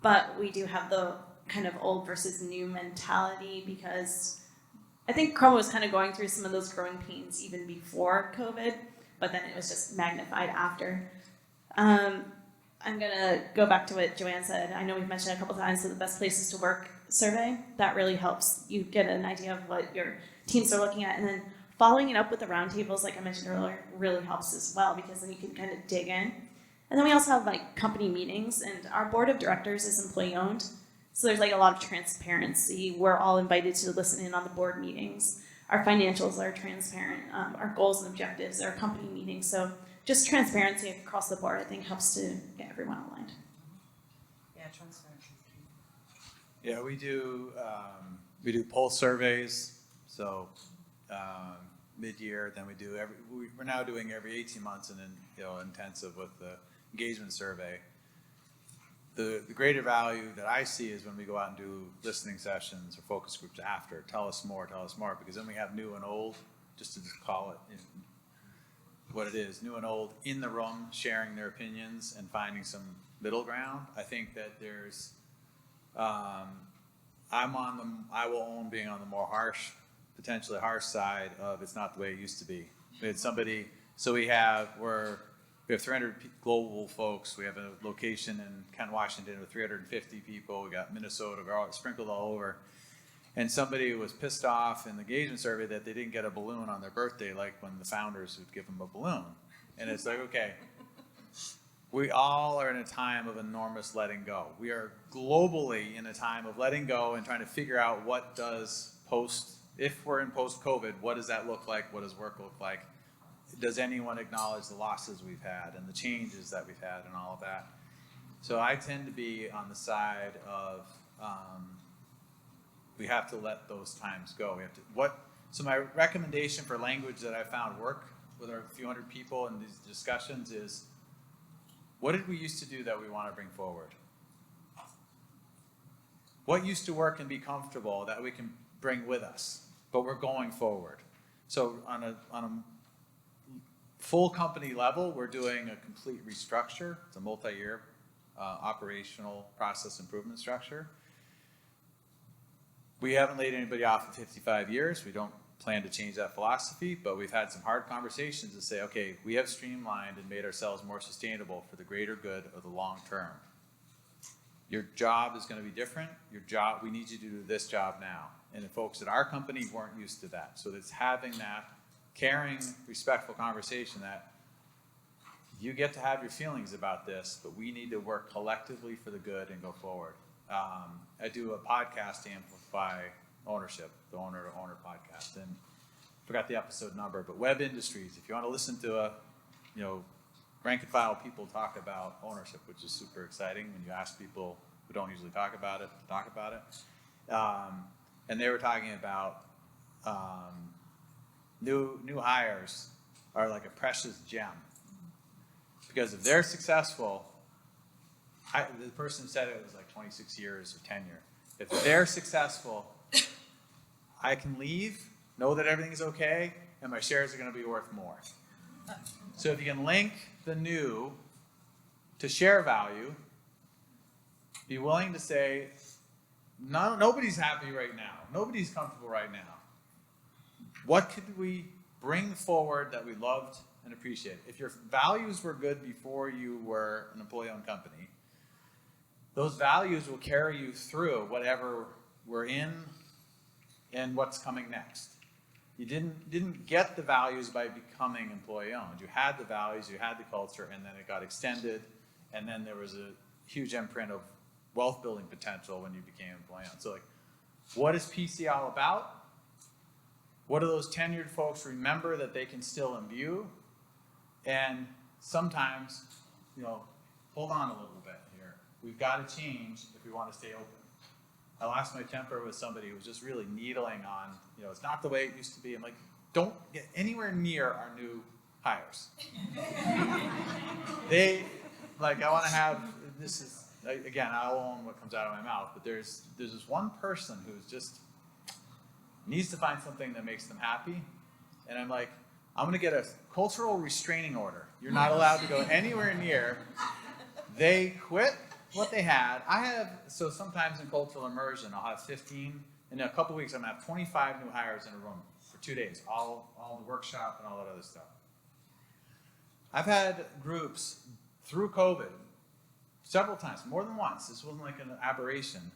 but we do have the kind of old versus new mentality, because I think Chroma was kind of going through some of those growing pains even before COVID, but then it was just magnified after. I'm gonna go back to what Joanne said. I know we've mentioned a couple times the best places to work survey. That really helps you get an idea of what your teams are looking at, and then following it up with the roundtables, like I mentioned earlier, really helps as well, because then you can kind of dig in. And then we also have like company meetings, and our board of directors is employee owned, so there's like a lot of transparency. We're all invited to listen in on the board meetings. Our financials are transparent. Our goals and objectives are company meetings. So just transparency across the board, I think, helps to get everyone aligned. Yeah, transparency is key. Yeah, we do pulse surveys, so mid-year. Then we're now doing every 18 months and then intensive with the engagement survey. The greater value that I see is when we go out and do listening sessions or focus groups after. Tell us more, because then we have new and old, just to call it what it is, new and old in the room, sharing their opinions and finding some middle ground. I think that there's, I will own being on the more harsh, potentially harsh side of it's not the way it used to be. We had somebody, so we have 300 global folks. We have a location in Kent, Washington with 350 people. We got Minnesota, we're all sprinkled all over. And somebody was pissed off in the engagement survey that they didn't get a balloon on their birthday, like when the founders would give them a balloon. And it's like, okay, we all are in a time of enormous letting go. We are globally in a time of letting go and trying to figure out what does if we're in post-COVID, what does that look like? What does work look like? Does anyone acknowledge the losses we've had and the changes that we've had and all of that? So I tend to be on the side of we have to let those times go. So my recommendation for language that I found work with our few hundred people in these discussions is, what did we used to do that we want to bring forward? What used to work and be comfortable that we can bring with us, but we're going forward? So on a full company level, we're doing a complete restructure. It's a multi-year operational process improvement structure. We haven't laid anybody off for 55 years. We don't plan to change that philosophy, but we've had some hard conversations to say, okay, we have streamlined and made ourselves more sustainable for the greater good of the long term. Your job is going to be different. We need you to do this job now. And the folks at our company weren't used to that. So it's having that caring, respectful conversation that you get to have your feelings about this, but we need to work collectively for the good and go forward. I do a podcast to amplify ownership, the Owner to Owner podcast, and I forgot the episode number, but Web Industries, if you want to listen to rank and file people talk about ownership, which is super exciting when you ask people who don't usually talk about it to talk about it. And they were talking about new hires are like a precious gem, because if they're successful, the person said it was like 26 years of tenure. If they're successful, I can leave, know that everything's okay, and my shares are going to be worth more. So if you can link the new to share value, be willing to say, nobody's happy right now. Nobody's comfortable right now. What could we bring forward that we loved and appreciated? If your values were good before you were an employee-owned company, those values will carry you through whatever we're in and what's coming next. You didn't get the values by becoming employee-owned. You had the values, you had the culture, and then it got extended, and then there was a huge imprint of wealth-building potential when you became employee-owned. So, what is PC all about? What do those tenured folks remember that they can still imbue? And sometimes, hold on a little bit here. We've got to change if we want to stay open. I lost my temper with somebody who was just really needling on, it's not the way it used to be. I'm like, don't get anywhere near our new hires. I want to have, this is, again, I'll own what comes out of my mouth, but there's this one person who's just needs to find something that makes them happy. And I'm like, I'm going to get a cultural restraining order. You're not allowed to go anywhere near. They quit what they had. So sometimes in cultural immersion, I'll have 15 In a couple weeks, I'm gonna have 25 new hires in a room for 2 days, all the workshop and all that other stuff. I've had groups through COVID several times, more than once. This wasn't like an aberration.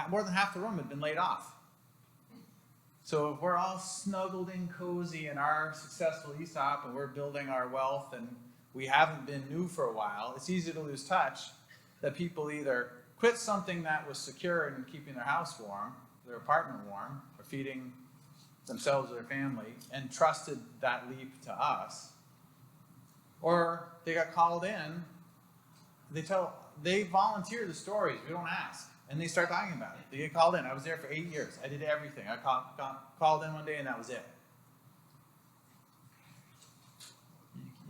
More than half the room had been laid off. So if we're all snuggled in cozy in our successful ESOP and we're building our wealth and we haven't been new for a while, it's easy to lose touch that people either quit something that was secure in keeping their house warm, their apartment warm, or feeding themselves or their family, and trusted that leap to us. Or they got called in, they volunteer the stories, we don't ask. And they start talking about it. They get called in. I was there for 8 years. I did everything. I called in one day and that was it.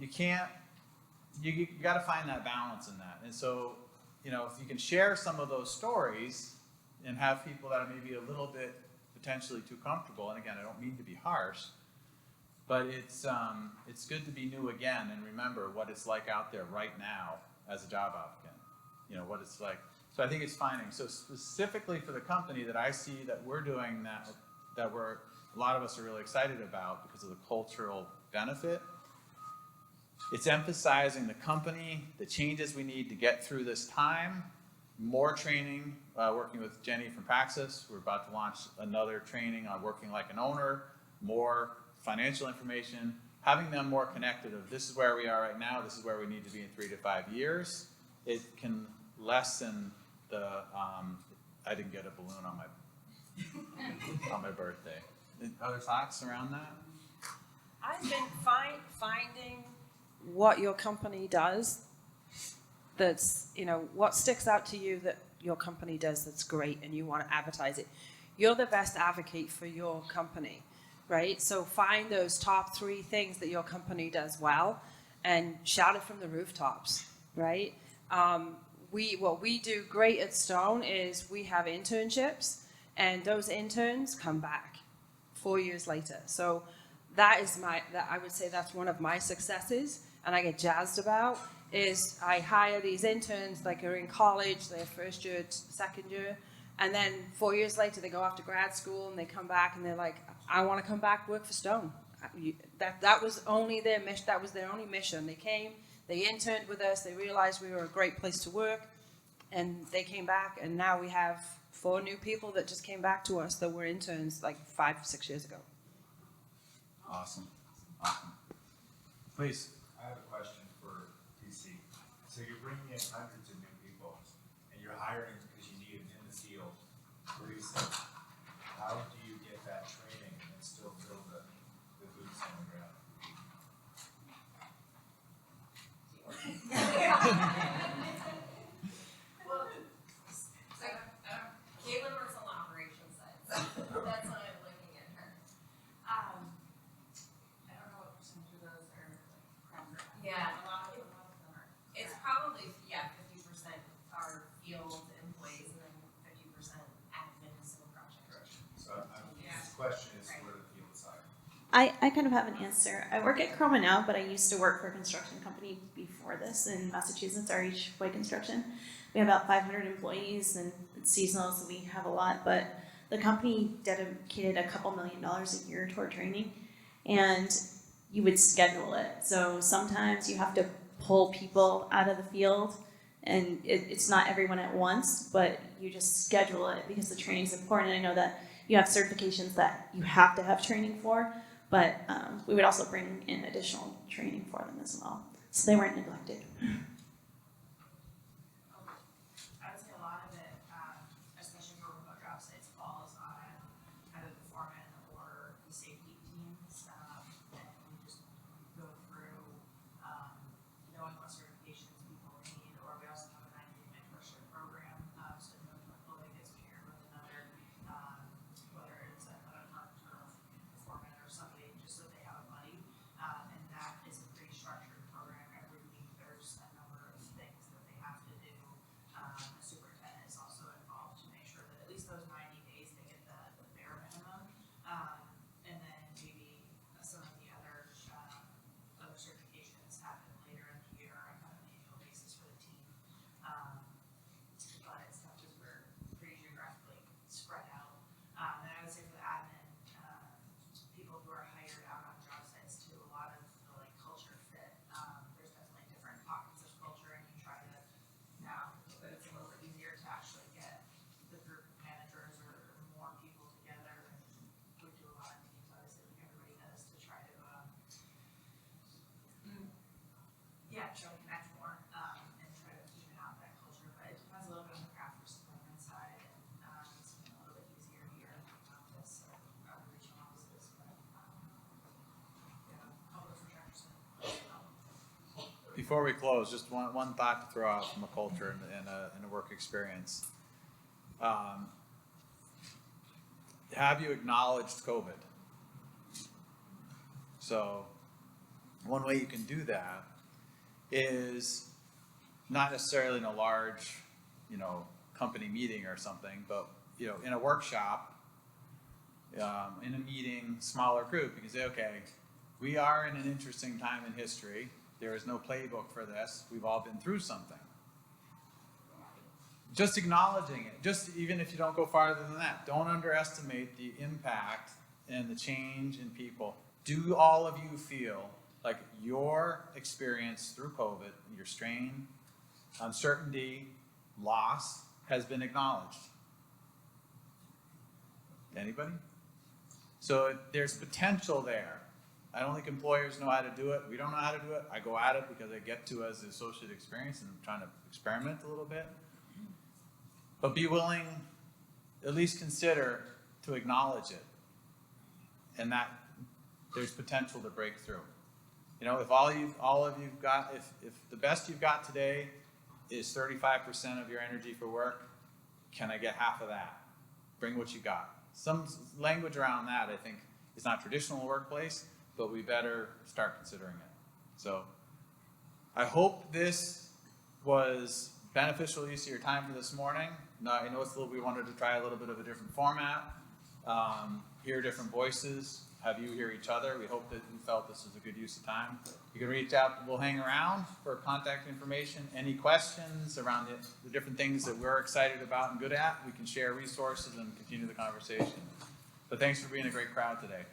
You can't, you got to find that balance in that. And so, you know, if you can share some of those stories and have people that are maybe a little bit potentially too comfortable, and again, I don't mean to be harsh, but it's good to be new again and remember what it's like out there right now as a job applicant. You know, what it's like. So I think it's finding. So specifically for the company that I see that we're doing that a lot of us are really excited about because of the cultural benefit, it's emphasizing the company, the changes we need to get through this time, more training, working with Jenny from Praxis. We're about to launch another training on working like an owner, more financial information, having them more connected of this is where we are right now, this is where we need to be in 3 to 5 years. It can lessen the, I didn't get a balloon on my birthday. Other thoughts around that? I've been finding what your company does that's, you know, what sticks out to you that your company does that's great and you want to advertise it. You're the best advocate for your company, right? So find those top 3 things that your company does well and shout it from the rooftops, right? What we do great at Stone is we have internships, and those interns come back 4 years later. So I would say that's one of my successes, and I get jazzed about, is I hire these interns like are in college, they're first year, second year, and then 4 years later they go off to grad school and they come back and they're like, I want to come back work for Stone. That was only their mission. That was their only mission. They came. They interned with us. They realized we were a great place to work, and they came back. And now we have 4 new people that just came back to us that were interns like 5 or 6 years ago. Awesome. Please. I have a question for DC. So you're bringing in hundreds of new people, and you're hiring because you need them in the field pretty soon. How do you get that training and still fill the boots on the ground? Well, so, Caitlin works on the operations side, so that's why I'm looking at her. I don't know what percentage of those are like, yeah, a lot of them are. It's probably, 50% are field employees and then 50% admin and civil project. So this question is for the field side. I kind of have an answer. I work at Chroma now, but I used to work for a construction company before this in Massachusetts, RH Way Construction. We have about 500 employees, and it's seasonal, so we have a lot, but the company dedicated a couple $1 million a year toward training, and you would schedule it. So sometimes you have to pull people out of the field, and it's not everyone at once, but you just schedule it because the training is important. And I know that you have certifications that you have to have training for, but we would also bring in additional training for them as well, so they weren't neglected. I would say a lot of it, especially for remote job sites, falls on either the foreman or the safety teams, and we just go through knowing what certifications people need, or we also have a 90-day mentorship program, so if an employee gets paired with another, whether it's another carpenter or foreman or somebody, just so they have a buddy, and that is a pretty structured program. Every week there's a number before we close, just one thought to throw out from a culture and a work experience. Have you acknowledged COVID? So one way you can do that is not necessarily in a large, company meeting or something, but, in a workshop, in a meeting, smaller group, you can say, okay, we are in an interesting time in history. There is no playbook for this. We've all been through something. Just acknowledging it, just even if you don't go farther than that, don't underestimate the impact and the change in people. Do all of you feel like your experience through COVID, your strain, uncertainty, loss, has been acknowledged? Anybody? So there's potential there. I don't think employers know how to do it. We don't know how to do it. I go at it because I get to as the associate experience and I'm trying to experiment a little bit. But be willing, at least consider, to acknowledge it. And that there's potential to break through. If all of you've got, if the best you've got today is 35% of your energy for work, can I get half of that? Bring what you got. Some language around that, I think, is not traditional workplace, but we better start considering it. So I hope this was beneficial use of your time for this morning. Now, I know we wanted to try a little bit of a different format, hear different voices, have you hear each other. We hope that you felt this was a good use of time. You can reach out, we'll hang around for contact information. Any questions around the different things that we're excited about and good at, we can share resources and continue the conversation. But thanks for being a great crowd today.